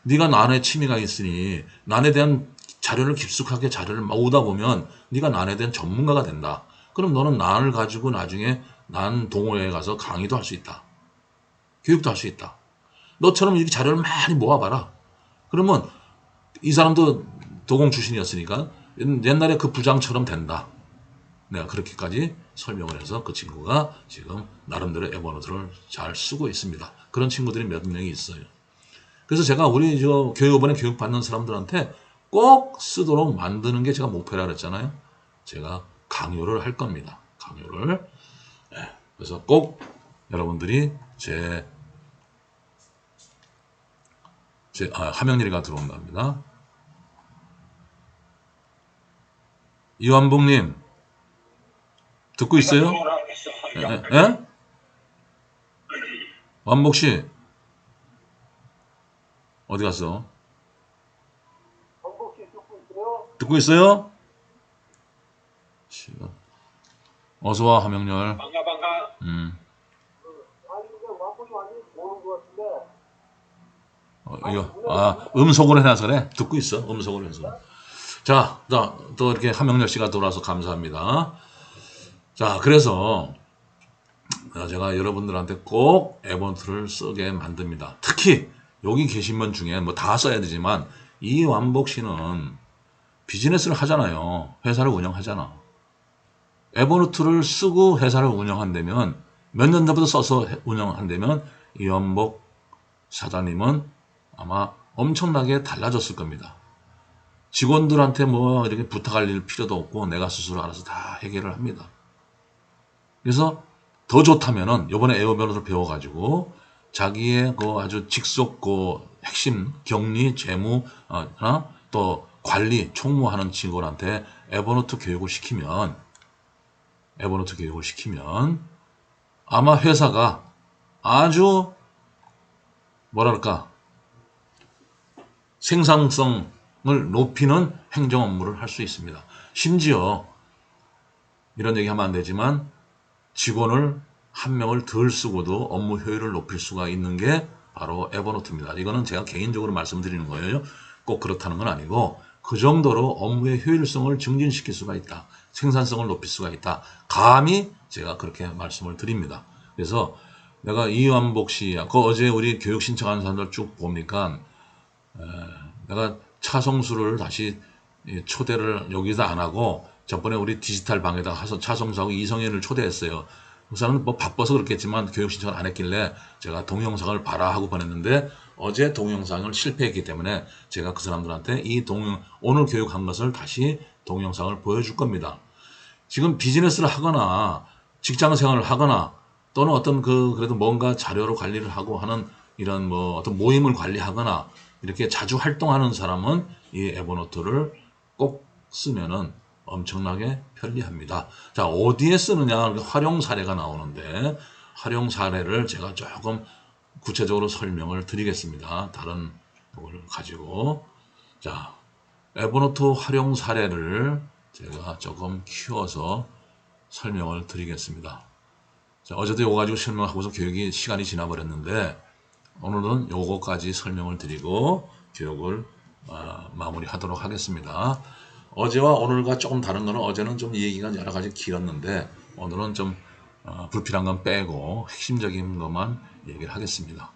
네가 난에 취미가 있으니 난에 대한 자료를 깊숙하게 자료를 모으다 보면 네가 난에 대한 전문가가 된다. 그럼 너는 난을 가지고 나중에 난 동호회에 가서 강의도 할 수 있다. 교육도 할 수 있다. 너처럼 이렇게 자료를 많이 모아봐라. 그러면 이 사람도 도공 출신이었으니까 옛날에 그 부장처럼 된다. 내가 그렇게까지 설명을 해서 그 친구가 지금 나름대로 에버노트를 잘 쓰고 있습니다. 그런 친구들이 몇 명이 있어요. 그래서 제가 우리 교육원에 교육받는 사람들한테 꼭 쓰도록 만드는 게 제가 목표라 그랬잖아요. 제가 강요를 할 겁니다. 강요를. 그래서 꼭 여러분들이 하명렬이가 들어온답니다. 이완복님 듣고 있어요? 예? 완복씨 어디 갔어? 듣고 있어요? 어서와 하명렬. 반가. 음. 아니 근데 왕복이 완전히 모르는 것 같은데. 이거 음속으로 해놔서 그래. 듣고 있어. 음속으로 해서. 자, 또 이렇게 하명렬 씨가 돌아와서 감사합니다. 자, 그래서 제가 여러분들한테 꼭 에버노트를 쓰게 만듭니다. 특히 여기 계신 분 중에 뭐 다 써야 되지만 이완복 씨는 비즈니스를 하잖아요. 회사를 운영하잖아. 에버노트를 쓰고 회사를 운영한다면 몇 년 전부터 써서 운영한다면 이완복 사장님은 아마 엄청나게 달라졌을 겁니다. 직원들한테 뭐 이렇게 부탁할 일 필요도 없고 내가 스스로 알아서 다 해결을 합니다. 그래서 더 좋다면은 요번에 에버노트를 배워가지고 자기의 그 아주 직속 그 핵심 격리, 재무, 또 관리, 총무하는 직원한테 에버노트 교육을 시키면 아마 회사가 아주 뭐랄까 생산성을 높이는 행정 업무를 할 수 있습니다. 심지어 이런 얘기 하면 안 되지만 직원을 한 명을 덜 쓰고도 업무 효율을 높일 수가 있는 게 바로 에버노트입니다. 이거는 제가 개인적으로 말씀드리는 거예요. 꼭 그렇다는 건 아니고 그 정도로 업무의 효율성을 증진시킬 수가 있다. 생산성을 높일 수가 있다. 감히 제가 그렇게 말씀을 드립니다. 그래서 내가 이완복 씨, 어제 우리 교육 신청하는 사람들 쭉 보니까 내가 차성수를 다시 초대를 여기서 안 하고 저번에 우리 디지털 방에다가 차성수하고 이성현을 초대했어요. 그 사람은 뭐 바빠서 그렇겠지만 교육 신청을 안 했길래 제가 동영상을 봐라 하고 보냈는데 어제 동영상을 실패했기 때문에 제가 그 사람들한테 오늘 교육한 것을 다시 동영상을 보여줄 겁니다. 지금 비즈니스를 하거나 직장 생활을 하거나 또는 어떤 그래도 뭔가 자료로 관리를 하고 하는 이런 뭐 어떤 모임을 관리하거나 이렇게 자주 활동하는 사람은 이 에버노트를 꼭 쓰면은 엄청나게 편리합니다. 자, 어디에 쓰느냐 활용 사례가 나오는데 활용 사례를 제가 조금 구체적으로 설명을 드리겠습니다. 다른 걸 가지고 자, 에버노트 활용 사례를 제가 조금 키워서 설명을 드리겠습니다. 자, 어제도 이거 가지고 설명하고서 교육이 시간이 지나버렸는데 오늘은 요거까지 설명을 드리고 교육을 마무리하도록 하겠습니다. 어제와 오늘과 조금 다른 거는 어제는 좀 얘기가 여러 가지 길었는데 오늘은 좀 불필요한 건 빼고 핵심적인 것만 얘기를 하겠습니다.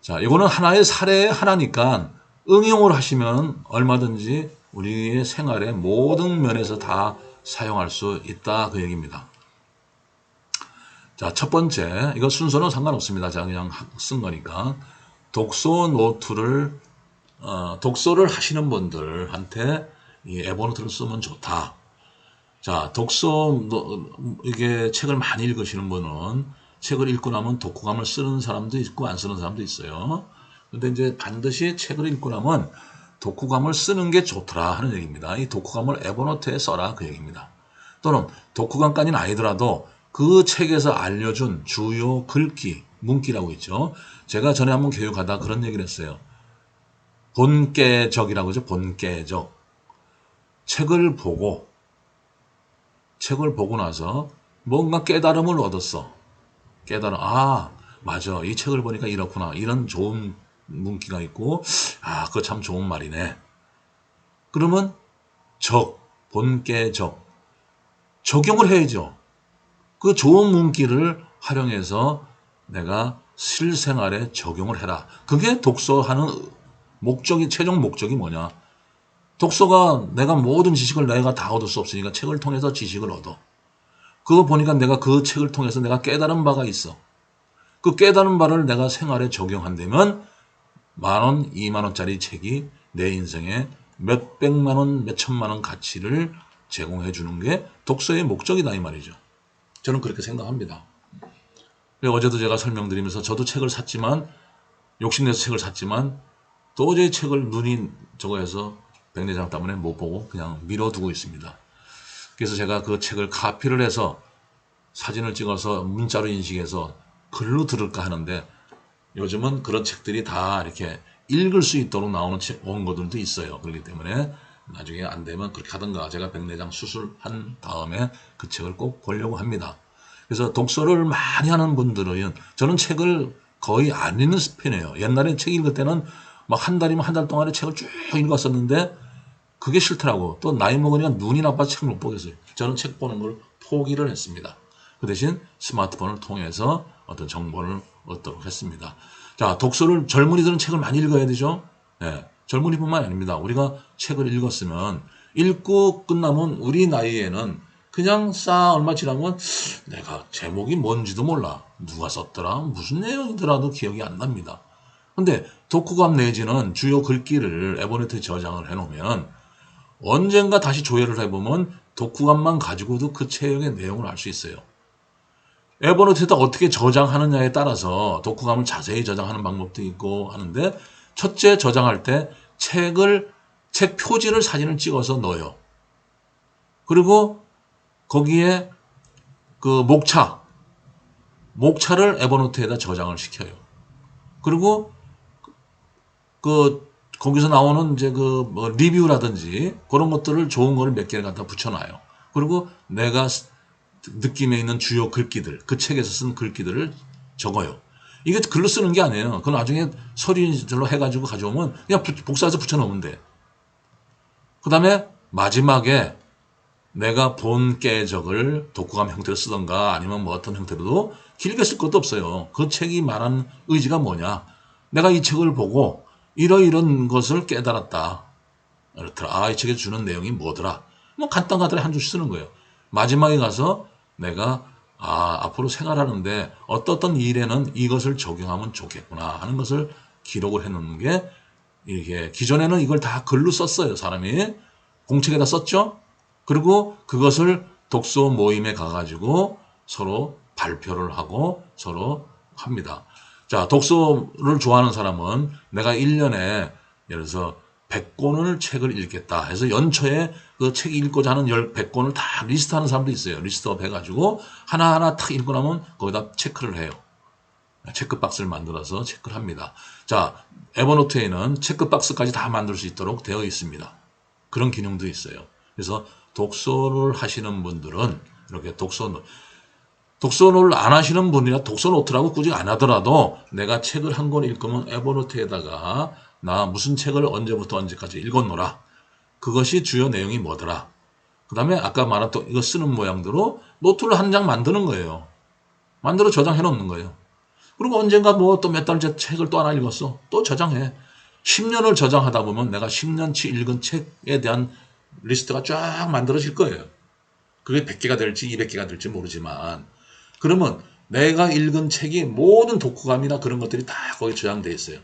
자, 이거는 하나의 사례의 하나니까 응용을 하시면 얼마든지 우리의 생활의 모든 면에서 다 사용할 수 있다 그 얘기입니다. 자, 첫 번째, 이거 순서는 상관없습니다. 제가 그냥 쓴 거니까 독서 노트를 독서를 하시는 분들한테 이 에버노트를 쓰면 좋다. 자, 이게 책을 많이 읽으시는 분은 책을 읽고 나면 독후감을 쓰는 사람도 있고 안 쓰는 사람도 있어요. 근데 이제 반드시 책을 읽고 나면 독후감을 쓰는 게 좋더라 하는 얘기입니다. 이 독후감을 에버노트에 써라 그 얘기입니다. 또는 독후감까지는 아니더라도 그 책에서 알려준 주요 글귀, 문기라고 있죠. 제가 전에 한번 교육하다 그런 얘기를 했어요. 본깨적이라고 하죠. 본깨적. 책을 보고 나서 뭔가 깨달음을 얻었어. 맞아. 이 책을 보니까 이렇구나. 이런 좋은 문기가 있고, 그거 참 좋은 말이네. 그러면 본깨적. 적용을 해야죠. 그 좋은 문기를 활용해서 내가 실생활에 적용을 해라. 그게 독서하는 최종 목적이 뭐냐? 독서가 내가 모든 지식을 내가 다 얻을 수 없으니까 책을 통해서 지식을 얻어. 그거 보니까 내가 그 책을 통해서 내가 깨달은 바가 있어. 그 깨달은 바를 내가 생활에 적용한다면 10,000원, 20,000원짜리 책이 내 인생에 몇백만 원, 몇천만 원 가치를 제공해 주는 게 독서의 목적이다 이 말이죠. 저는 그렇게 생각합니다. 어제도 제가 설명드리면서 저도 책을 샀지만 욕심내서 책을 샀지만 도저히 책을 눈이 저거 해서 백내장 때문에 못 보고 그냥 미뤄두고 있습니다. 그래서 제가 그 책을 카피를 해서 사진을 찍어서 문자로 인식해서 글로 들을까 하는데 요즘은 그런 책들이 다 이렇게 읽을 수 있도록 나오는 원고들도 있어요. 그렇기 때문에 나중에 안 되면 그렇게 하든가 제가 백내장 수술한 다음에 그 책을 꼭 보려고 합니다. 그래서 독서를 많이 하는 분들은 저는 책을 거의 안 읽는 편이에요. 옛날에 책 읽을 때는 막 한 달이면 한 달 동안에 책을 쭉 읽었었는데 그게 싫더라고. 또 나이 먹으니까 눈이 나빠서 책 못 보겠어요. 저는 책 보는 걸 포기를 했습니다. 그 대신 스마트폰을 통해서 어떤 정보를 얻도록 했습니다. 자, 독서를 젊은이들은 책을 많이 읽어야 되죠. 네, 젊은이뿐만 아닙니다. 우리가 책을 읽었으면 읽고 끝나면 우리 나이에는 그냥 얼마 지나면 내가 제목이 뭔지도 몰라. 누가 썼더라. 무슨 내용이더라도 기억이 안 납니다. 근데 독후감 내지는 주요 글귀를 에버노트에 저장을 해놓으면 언젠가 다시 조회를 해보면 독후감만 가지고도 그 책의 내용을 알 수 있어요. 에버노트에다 어떻게 저장하느냐에 따라서 독후감을 자세히 저장하는 방법도 있고 하는데 첫째 저장할 때 책 표지를 사진을 찍어서 넣어요. 그리고 거기에 그 목차를 에버노트에다 저장을 시켜요. 그리고 거기서 나오는 이제 뭐 리뷰라든지 그런 것들을 좋은 거를 몇 개를 갖다 붙여놔요. 그리고 내가 느낌에 있는 주요 글귀들, 그 책에서 쓴 글귀들을 적어요. 이게 글로 쓰는 게 아니에요. 그건 나중에 서류로 해가지고 가져오면 그냥 복사해서 붙여놓으면 돼. 그 다음에 마지막에 내가 본 깨적을 독후감 형태로 쓰던가 아니면 뭐 어떤 형태로도 길게 쓸 것도 없어요. 그 책이 말하는 의지가 뭐냐. 내가 이 책을 보고 이런 것을 깨달았다. 그렇더라. 이 책에 주는 내용이 뭐더라. 뭐 간단하더라 한 줄씩 쓰는 거예요. 마지막에 가서 내가 앞으로 생활하는데 어떤 일에는 이것을 적용하면 좋겠구나 하는 것을 기록을 해놓는 게 이게 기존에는 이걸 다 글로 썼어요. 사람이 공책에다 썼죠. 그리고 그것을 독서 모임에 가가지고 서로 발표를 하고 서로 합니다. 자, 독서를 좋아하는 사람은 내가 1년에 예를 들어서 100권을 책을 읽겠다 해서 연초에 그 책 읽고자 하는 100권을 다 리스트하는 사람도 있어요. 리스트업 해가지고 하나하나 탁 읽고 나면 거기다 체크를 해요. 체크박스를 만들어서 체크를 합니다. 자, 에버노트에는 체크박스까지 다 만들 수 있도록 되어 있습니다. 그런 기능도 있어요. 그래서 독서를 하시는 분들은 이렇게 독서를 안 하시는 분이나 독서 노트라고 굳이 안 하더라도 내가 책을 한 권 읽으면 에버노트에다가 나 무슨 책을 언제부터 언제까지 읽었노라. 그것이 주요 내용이 뭐더라. 그 다음에 아까 말했던 이거 쓰는 모양대로 노트를 한 장 만드는 거예요. 만들어 저장해 놓는 거예요. 그리고 언젠가 뭐 또 몇 달째 책을 또 하나 읽었어. 또 저장해. 10년을 저장하다 보면 내가 10년치 읽은 책에 대한 리스트가 쫙 만들어질 거예요. 그게 100개가 될지 200개가 될지 모르지만 그러면 내가 읽은 책이 모든 독후감이나 그런 것들이 다 거기 저장되어 있어요.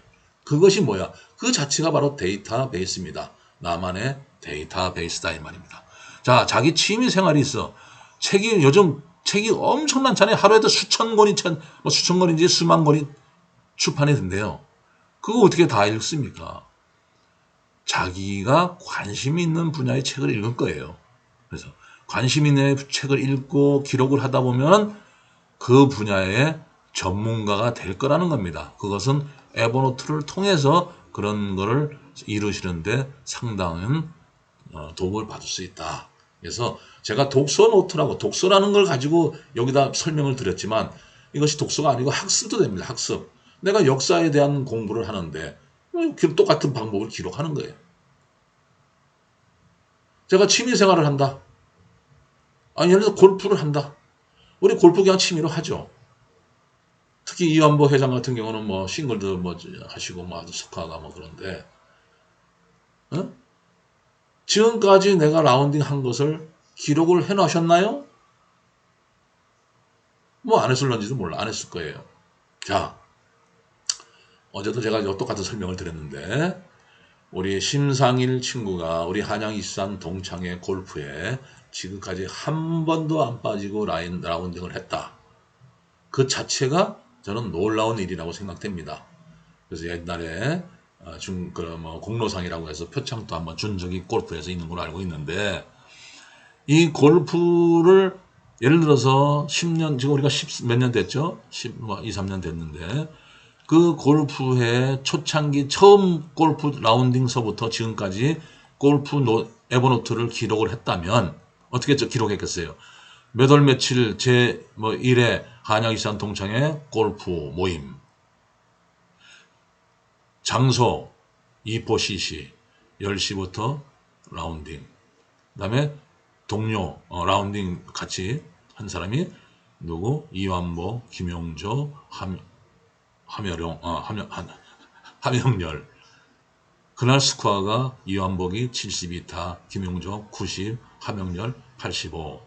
그것이 뭐야? 그 자체가 바로 데이터베이스입니다. 나만의 데이터베이스다 이 말입니다. 자, 자기 취미 생활이 있어. 요즘 책이 엄청 많잖아요. 하루에도 수천 권인지 수만 권이 출판이 된대요. 그거 어떻게 다 읽습니까? 자기가 관심 있는 분야의 책을 읽을 거예요. 그래서 관심 있는 책을 읽고 기록을 하다 보면 그 분야의 전문가가 될 거라는 겁니다. 그것은 에버노트를 통해서 그런 거를 이루시는데 상당한 도움을 받을 수 있다. 그래서 제가 독서 노트라고 독서라는 걸 가지고 여기다 설명을 드렸지만 이것이 독서가 아니고 학습도 됩니다. 학습. 내가 역사에 대한 공부를 하는데 똑같은 방법을 기록하는 거예요. 제가 취미 생활을 한다. 예를 들어 골프를 한다. 우리 골프 그냥 취미로 하죠. 특히 이완보 회장 같은 경우는 뭐 싱글도 뭐 하시고 뭐 아주 속하가 뭐 그런데 어? 지금까지 내가 라운딩 한 것을 기록을 해 놓으셨나요? 뭐 안 했을런지도 몰라. 안 했을 거예요. 자, 어제도 제가 똑같은 설명을 드렸는데 우리 심상일 친구가 우리 한양 이산 동창회 골프에 지금까지 한 번도 안 빠지고 라운딩을 했다. 그 자체가 저는 놀라운 일이라고 생각됩니다. 그래서 옛날에 공로상이라고 해서 표창도 한번 준 적이 골프에서 있는 걸로 알고 있는데, 이 골프를 예를 들어서 10년, 지금 우리가 10 몇 년 됐죠? 2, 3년 됐는데, 그 골프의 초창기 처음 골프 라운딩서부터 지금까지 에버노트를 기록을 했다면 어떻게 기록했겠어요? 몇 월 며칠 제 1회 한양이산 동창회 골프 모임, 장소 2포CC 10시부터 라운딩, 그 다음에 동료 라운딩 같이 한 사람이 누구? 이완보, 김용조, 함영열. 그날 스코어가 이완복이 72타, 김용조 90, 함영열 85,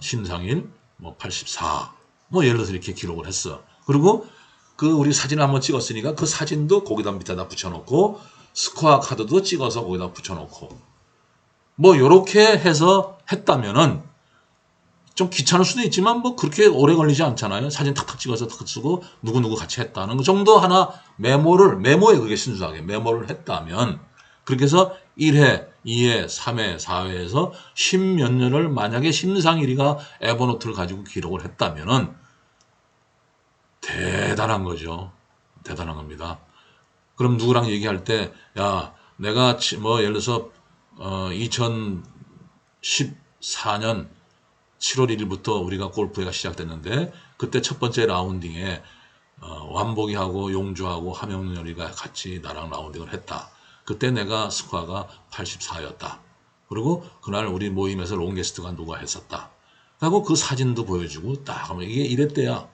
심상일 84. 예를 들어서 이렇게 기록을 했어. 그리고 그 우리 사진을 한번 찍었으니까 그 사진도 거기다 밑에다 붙여놓고 스코어 카드도 찍어서 거기다 붙여놓고 요렇게 해서 했다면은 좀 귀찮을 수도 있지만 그렇게 오래 걸리지 않잖아요. 사진 탁탁 찍어서 탁 쓰고 누구누구 같이 했다는 그 정도 하나 메모에 그게 순수하게 메모를 했다면, 그렇게 해서 1회, 2회, 3회, 4회에서 10몇 년을 만약에 심상일이가 에버노트를 가지고 기록을 했다면은 대단한 거죠. 대단한 겁니다. 그럼 누구랑 얘기할 때, 야, 내가 예를 들어서 2014년 7월 1일부터 우리가 골프회가 시작됐는데, 그때 첫 번째 라운딩에 완복이하고 용주하고 함영열이가 같이 나랑 라운딩을 했다. 그때 내가 스코어가 84였다. 그리고 그날 우리 모임에서 롱게스트가 누가 했었다. 하고 그 사진도 보여주고 딱 하면 이게 1회 때야.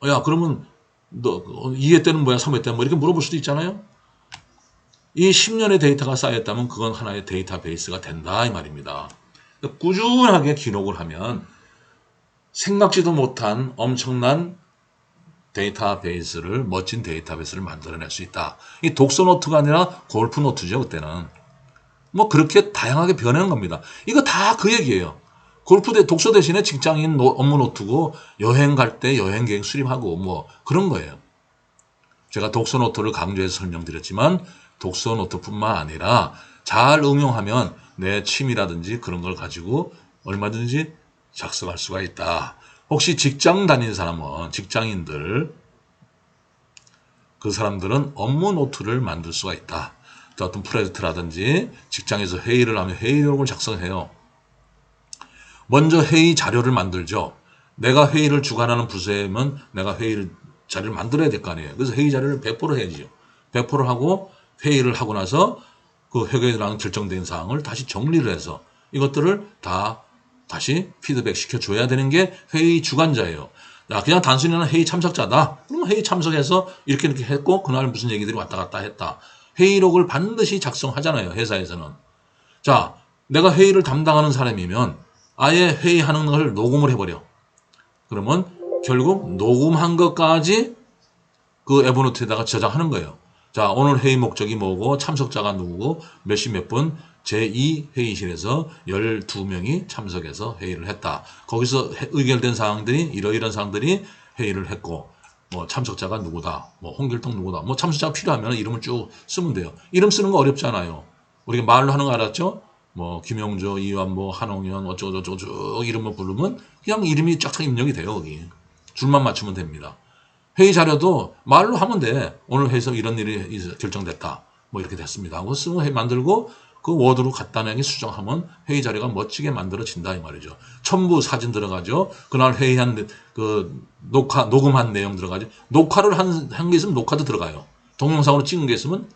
야, 그러면 너 2회 때는 뭐야? 3회 때는 이렇게 물어볼 수도 있잖아요. 이 10년의 데이터가 쌓였다면 그건 하나의 데이터베이스가 된다 이 말입니다. 꾸준하게 기록을 하면 생각지도 못한 엄청난 데이터베이스를, 멋진 데이터베이스를 만들어낼 수 있다. 이 독서 노트가 아니라 골프 노트죠, 그때는. 그렇게 다양하게 변하는 겁니다. 이거 다 그 얘기예요. 독서 대신에 직장인 업무 노트고, 여행 갈 때 여행 계획 수립하고 그런 거예요. 제가 독서 노트를 강조해서 설명드렸지만 독서 노트뿐만 아니라 잘 응용하면 내 취미라든지 그런 걸 가지고 얼마든지 작성할 수가 있다. 혹시 직장 다니는 사람은, 직장인들, 그 사람들은 업무 노트를 만들 수가 있다. 어떤 프로젝트라든지 직장에서 회의를 하면 회의록을 작성해요. 먼저 회의 자료를 만들죠. 내가 회의를 주관하는 부서면 내가 자료를 만들어야 될 거 아니에요. 그래서 회의 자료를 배포를 해야죠. 배포를 하고 회의를 하고 나서 그 회의랑 결정된 사항을 다시 정리를 해서 이것들을 다시 피드백 시켜줘야 되는 게 회의 주관자예요. 그냥 단순히 회의 참석자다. 그럼 회의 참석해서 이렇게 했고 그날 무슨 얘기들이 왔다 갔다 했다. 회의록을 반드시 작성하잖아요. 회사에서는. 자, 내가 회의를 담당하는 사람이면 아예 회의하는 걸 녹음을 해버려. 그러면 결국 녹음한 것까지 그 에버노트에다가 저장하는 거예요. 자, 오늘 회의 목적이 뭐고 참석자가 누구고 몇 시 몇 분 제2회의실에서 12명이 참석해서 회의를 했다. 거기서 의결된 사항들이 이러이러한 사항들이 회의를 했고 참석자가 누구다. 홍길동 누구다. 참석자가 필요하면 이름을 쭉 쓰면 돼요. 이름 쓰는 거 어렵지 않아요. 우리가 말로 하는 거 알았죠? 김용조, 이완보, 한홍현 어쩌고저쩌고 쭉 이름을 부르면 그냥 이름이 쫙쫙 입력이 돼요. 거기 줄만 맞추면 됩니다. 회의 자료도 말로 하면 돼. 오늘 회의에서 이런 일이 결정됐다. 이렇게 됐습니다. 하고 쓰고 만들고 그 워드로 간단하게 수정하면 회의 자료가 멋지게 만들어진다 이 말이죠. 첨부 사진 들어가죠. 그날 회의한 그 녹음한 내용 들어가죠. 녹화를 한 게 있으면 녹화도 들어가요. 동영상으로 찍은 게 있으면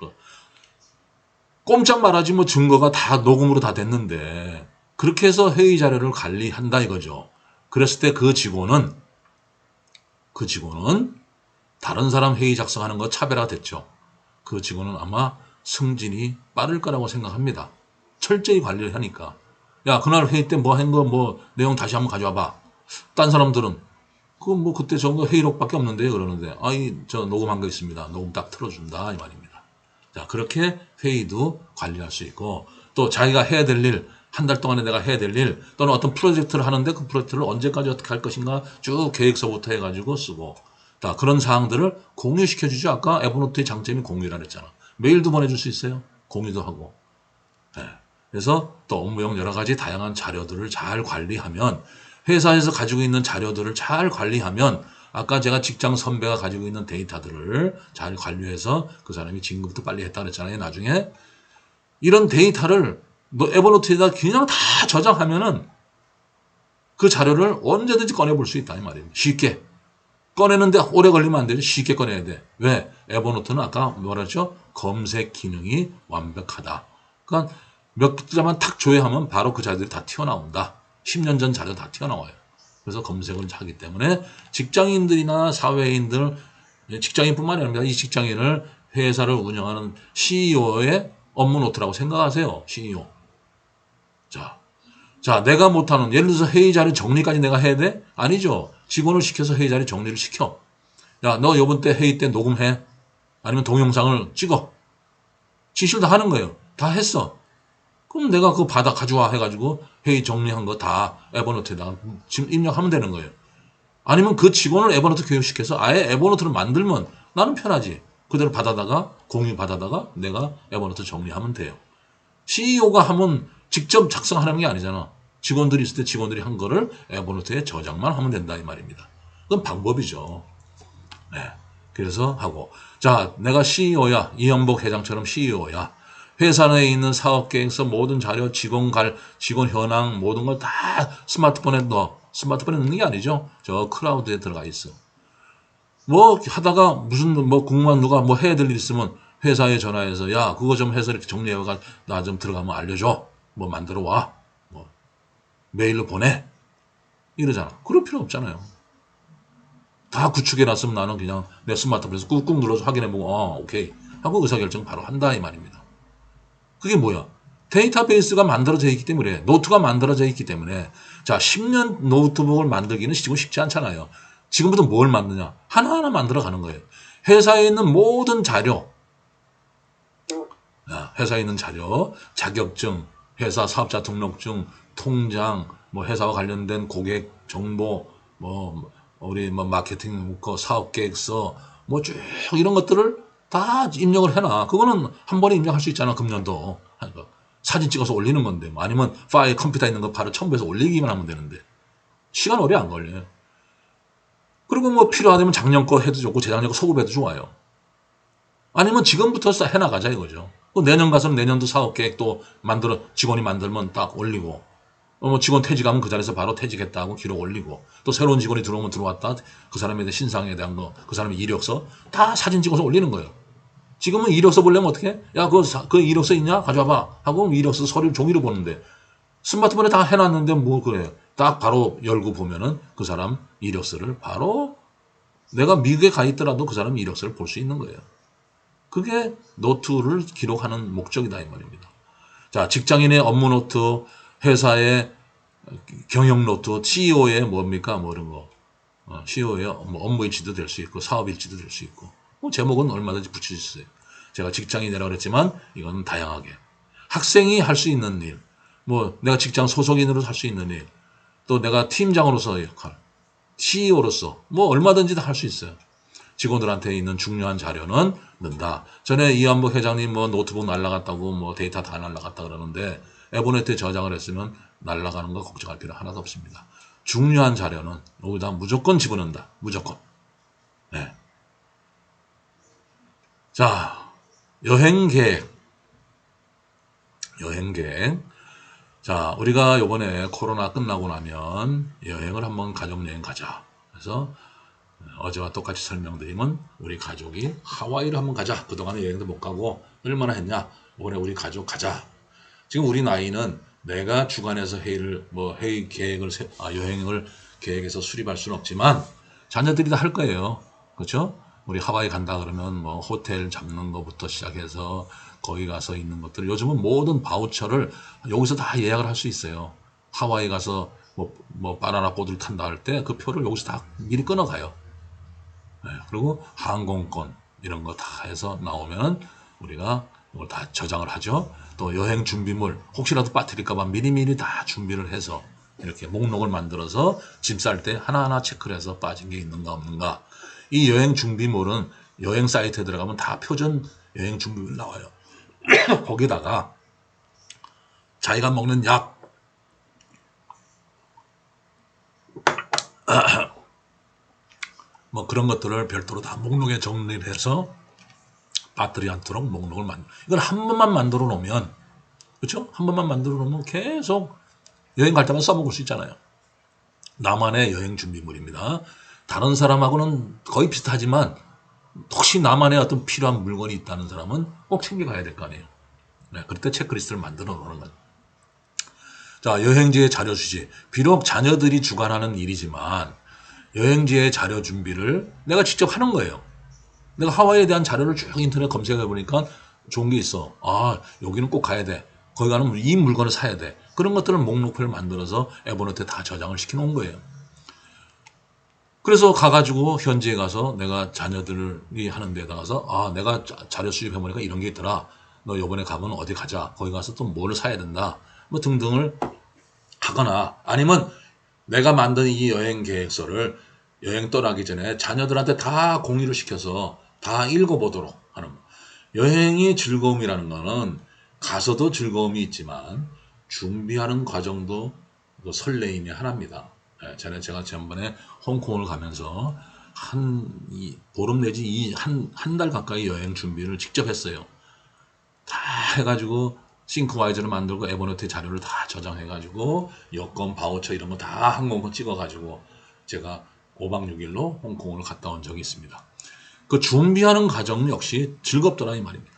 꼼짝 말하지 증거가 다 녹음으로 다 됐는데 그렇게 해서 회의 자료를 관리한다 이거죠. 그랬을 때 그 직원은 다른 사람 회의 작성하는 거 차별화 됐죠. 그 직원은 아마 승진이 빠를 거라고 생각합니다. 철저히 관리를 하니까. 야, 그날 회의 때 한 거 내용 다시 한번 가져와 봐. 딴 사람들은 그때 저거 회의록밖에 없는데 그러는데 저 녹음한 거 있습니다. 녹음 딱 틀어준다 이 말입니다. 자, 그렇게 회의도 관리할 수 있고, 또 자기가 해야 될 일, 한 달 동안에 내가 해야 될 일, 또는 어떤 프로젝트를 하는데 그 프로젝트를 언제까지 어떻게 할 것인가 쭉 계획서부터 해가지고 쓰고, 자, 그런 사항들을 공유시켜주죠. 아까 에버노트의 장점이 공유라 그랬잖아. 메일도 보내줄 수 있어요. 공유도 하고. 네. 그래서 또 업무용 여러 가지 다양한 자료들을 잘 관리하면, 회사에서 가지고 있는 자료들을 잘 관리하면, 아까 제가 직장 선배가 가지고 있는 데이터들을 잘 관리해서 그 사람이 진급도 빨리 했다 그랬잖아요. 나중에 이런 데이터를 너 에버노트에다 그냥 다 저장하면은 그 자료를 언제든지 꺼내볼 수 있다 이 말이에요. 쉽게 꺼내는데 오래 걸리면 안 되죠. 쉽게 꺼내야 돼. 왜? 에버노트는 아까 뭐라 했죠? 검색 기능이 완벽하다. 그러니까 몇 글자만 탁 조회하면 바로 그 자료들이 다 튀어나온다. 10년 전 자료 다 튀어나와요. 그래서 검색을 하기 때문에 직장인들이나 사회인들, 직장인뿐만이 아니라 이 직장인을 회사를 운영하는 CEO의 업무 노트라고 생각하세요. CEO. 자, 내가 못하는, 예를 들어서 회의 자료 정리까지 내가 해야 돼? 아니죠. 직원을 시켜서 회의 자료 정리를 시켜. 야, 너 요번 때 회의 때 녹음해. 아니면 동영상을 찍어. 지시를 다 하는 거예요. 다 했어. 그럼 내가 그거 받아 가져와 해가지고 회의 정리한 거 다 에버노트에다가 지금 입력하면 되는 거예요. 아니면 그 직원을 에버노트 교육시켜서 아예 에버노트를 만들면 나는 편하지. 그대로 받아다가 공유 받아다가 내가 에버노트 정리하면 돼요. CEO가 하면 직접 작성하는 게 아니잖아. 직원들이 있을 때 직원들이 한 거를 에버노트에 저장만 하면 된다 이 말입니다. 그건 방법이죠. 네. 그래서 하고, 자, 내가 CEO야. 이영복 회장처럼 CEO야. 회사 내에 있는 사업 계획서 모든 자료, 직원 현황 모든 걸 다 스마트폰에 넣어. 스마트폰에 넣는 게 아니죠. 저 클라우드에 들어가 있어. 뭐 하다가 무슨 뭐 궁금한 누가 뭐 해야 될 일 있으면 회사에 전화해서 야 그거 좀 해서 이렇게 정리해가 나 좀 들어가면 알려줘. 뭐 만들어 와. 뭐 메일로 보내. 이러잖아. 그럴 필요 없잖아요. 다 구축해놨으면 나는 그냥 내 스마트폰에서 꾹꾹 눌러서 확인해보고 오케이 하고 의사결정 바로 한다 이 말입니다. 그게 뭐야? 데이터베이스가 만들어져 있기 때문에 노트가 만들어져 있기 때문에 자 10년 노트북을 만들기는 지금 쉽지 않잖아요. 지금부터 뭘 만드냐? 하나하나 만들어가는 거예요. 회사에 있는 모든 자료, 회사에 있는 자료, 자격증, 회사 사업자 등록증, 통장, 뭐 회사와 관련된 고객 정보, 뭐 우리 뭐 마케팅 문서, 사업 계획서, 뭐 쭉 이런 것들을 다 입력을 해놔. 그거는 한 번에 입력할 수 있잖아. 금년도 사진 찍어서 올리는 건데, 뭐 아니면 파일 컴퓨터에 있는 거 바로 첨부해서 올리기만 하면 되는데 시간 오래 안 걸려요. 그리고 뭐 필요하다면 작년 거 해도 좋고 재작년 거 소급해도 좋아요. 아니면 지금부터 해나가자 이거죠. 내년 가서는 내년도 사업 계획도 만들어 직원이 만들면 딱 올리고 뭐 직원 퇴직하면 그 자리에서 바로 퇴직했다고 기록 올리고 또 새로운 직원이 들어오면 들어왔다 그 사람에 대한 신상에 대한 거 그 사람의 이력서 다 사진 찍어서 올리는 거예요. 지금은 이력서 보려면 어떻게 해? 야 그 이력서 있냐? 가져와봐 하고 이력서 서류 종이로 보는데 스마트폰에 다 해놨는데 뭐 그래 딱 바로 열고 보면은 그 사람 이력서를 바로 내가 미국에 가 있더라도 그 사람 이력서를 볼 수 있는 거예요. 그게 노트를 기록하는 목적이다 이 말입니다. 자, 직장인의 업무 노트, 회사의 경영 노트, CEO의 뭡니까? 뭐 이런 거. CEO의 뭐 업무 일지도 될 수 있고 사업 일지도 될 수 있고. 뭐 제목은 얼마든지 붙일 수 있어요. 제가 직장인이라고 그랬지만 이건 다양하게. 학생이 할 수 있는 일, 뭐 내가 직장 소속인으로 할 수 있는 일, 또 내가 팀장으로서의 역할, CEO로서 뭐 얼마든지 다 할 수 있어요. 직원들한테 있는 중요한 자료는 넣는다. 전에 이한복 회장님 뭐 노트북 날라갔다고 뭐 데이터 다 날라갔다 그러는데 에버노트에 저장을 했으면 날라가는 거 걱정할 필요 하나도 없습니다. 중요한 자료는 여기다 무조건 집어넣는다. 무조건. 네. 자, 여행 계획. 자, 우리가 요번에 코로나 끝나고 나면 여행을 한번 가족여행 가자. 그래서 어제와 똑같이 설명드리면 우리 가족이 하와이를 한번 가자. 그동안에 여행도 못 가고 얼마나 했냐. 이번에 우리 가족 가자. 지금 우리 나이는 내가 주관해서 회의 계획을 여행을 계획해서 수립할 수는 없지만 자녀들이 다 할 거예요. 그렇죠? 우리 하와이 간다 그러면 뭐 호텔 잡는 것부터 시작해서 거기 가서 있는 것들 요즘은 모든 바우처를 여기서 다 예약을 할 수 있어요. 하와이 가서 뭐 바나나 보드를 탄다 할 때 그 표를 여기서 다 미리 끊어가요. 네, 그리고 항공권 이런 거 다 해서 나오면 우리가 이걸 다 저장을 하죠. 또 여행 준비물 혹시라도 빠뜨릴까봐 미리미리 다 준비를 해서 이렇게 목록을 만들어서 짐 쌀 때 하나하나 체크를 해서 빠진 게 있는가 없는가. 이 여행 준비물은 여행 사이트에 들어가면 다 표준 여행 준비물 나와요. 거기다가 자기가 먹는 약, 뭐 그런 것들을 별도로 다 목록에 정리를 해서 빠뜨리지 않도록 목록을 이건 한 번만 만들어 놓으면, 그렇죠? 한 번만 만들어 놓으면 계속 여행 갈 때만 써먹을 수 있잖아요. 나만의 여행 준비물입니다. 다른 사람하고는 거의 비슷하지만 혹시 나만의 어떤 필요한 물건이 있다는 사람은 꼭 챙겨가야 될 거 아니에요. 네, 그럴 때 체크리스트를 만들어 놓는 거죠. 자, 여행지의 자료 수집. 비록 자녀들이 주관하는 일이지만 여행지의 자료 준비를 내가 직접 하는 거예요. 내가 하와이에 대한 자료를 쭉 인터넷 검색해 보니까 좋은 게 있어. 아, 여기는 꼭 가야 돼. 거기 가면 이 물건을 사야 돼. 그런 것들을 목록표를 만들어서 에버노트에 다 저장을 시켜 놓은 거예요. 그래서 가가지고 현지에 가서 내가 자녀들이 하는 데다 가서 아, 내가 자료 수집해 보니까 이런 게 있더라. 너 요번에 가면 어디 가자. 거기 가서 또 뭐를 사야 된다. 뭐 등등을 하거나 아니면 내가 만든 이 여행 계획서를 여행 떠나기 전에 자녀들한테 다 공유를 시켜서 다 읽어보도록 하는 거. 여행의 즐거움이라는 거는 가서도 즐거움이 있지만 준비하는 과정도 그 설레임이 하나입니다. 제가 지난번에 홍콩을 가면서 보름 내지 한 달 가까이 여행 준비를 직접 했어요. 다 해가지고 싱크와이즈를 만들고 에버노트 자료를 다 저장해가지고 여권, 바우처 이런 거 다 항공권 찍어가지고 제가 5박 6일로 홍콩을 갔다 온 적이 있습니다. 그 준비하는 과정 역시 즐겁더라 이 말입니다.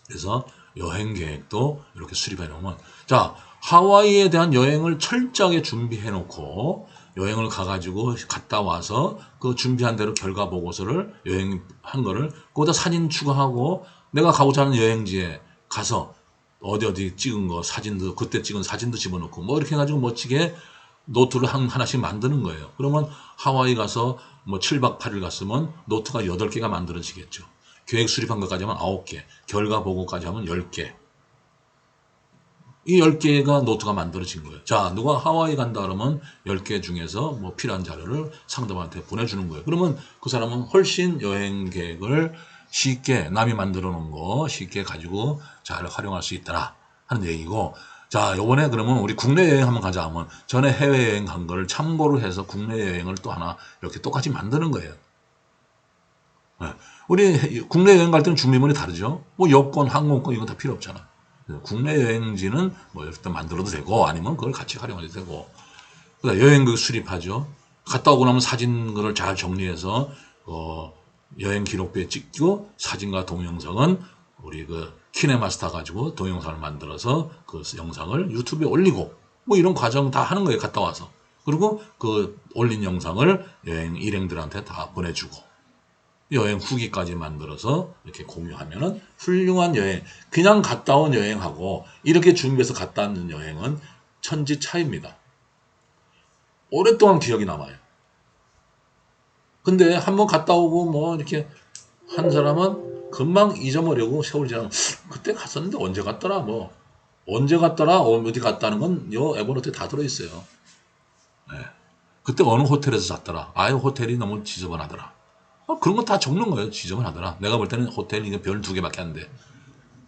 그래서 여행 계획도 이렇게 수립해 놓으면 자 하와이에 대한 여행을 철저하게 준비해 놓고 여행을 가가지고 갔다 와서 그 준비한 대로 결과 보고서를 여행한 거를 거기다 사진 추가하고 내가 가고자 하는 여행지에 가서 어디 찍은 거 사진도 그때 찍은 사진도 집어넣고 뭐 이렇게 해가지고 멋지게 노트를 하나씩 만드는 거예요. 그러면 하와이 가서 뭐 7박 8일 갔으면 노트가 8개가 만들어지겠죠. 계획 수립한 것까지 하면 9개, 결과 보고까지 하면 10개. 이 10개가 노트가 만들어진 거예요. 자, 누가 하와이 간다 그러면 10개 중에서 뭐 필요한 자료를 상대방한테 보내주는 거예요. 그러면 그 사람은 훨씬 여행 계획을 쉽게 남이 만들어 놓은 거 쉽게 가지고 잘 활용할 수 있더라 하는 얘기고 자, 요번에 그러면 우리 국내 여행 한번 가자 하면 전에 해외여행 간 거를 참고를 해서 국내 여행을 또 하나 이렇게 똑같이 만드는 거예요. 네. 우리 국내 여행 갈 때는 준비물이 다르죠. 뭐 여권, 항공권 이건 다 필요 없잖아. 국내 여행지는 뭐 일단 만들어도 되고 아니면 그걸 같이 활용해도 되고. 그러니까 여행객 수립하죠. 갔다 오고 나면 사진을 잘 정리해서 여행 기록부에 찍고 사진과 동영상은 우리 그 키네마스터 가지고 동영상을 만들어서 그 영상을 유튜브에 올리고 뭐 이런 과정 다 하는 거예요. 갔다 와서. 그리고 그 올린 영상을 여행 일행들한테 다 보내주고 여행 후기까지 만들어서 이렇게 공유하면은 훌륭한 여행. 그냥 갔다 온 여행하고 이렇게 준비해서 갔다 온 여행은 천지 차이입니다. 오랫동안 기억이 남아요. 근데 한번 갔다 오고 뭐 이렇게 한 사람은 금방 잊어버리고 세월 지나면 그때 갔었는데 언제 갔더라 뭐 언제 갔더라 어디 갔다는 건 요 에버노트에 다 들어있어요. 네. 그때 어느 호텔에서 잤더라. 아유 호텔이 너무 지저분하더라. 그런 거 다 적는 거예요. 지저분하더라. 내가 볼 때는 호텔이 별 2개밖에 안 돼.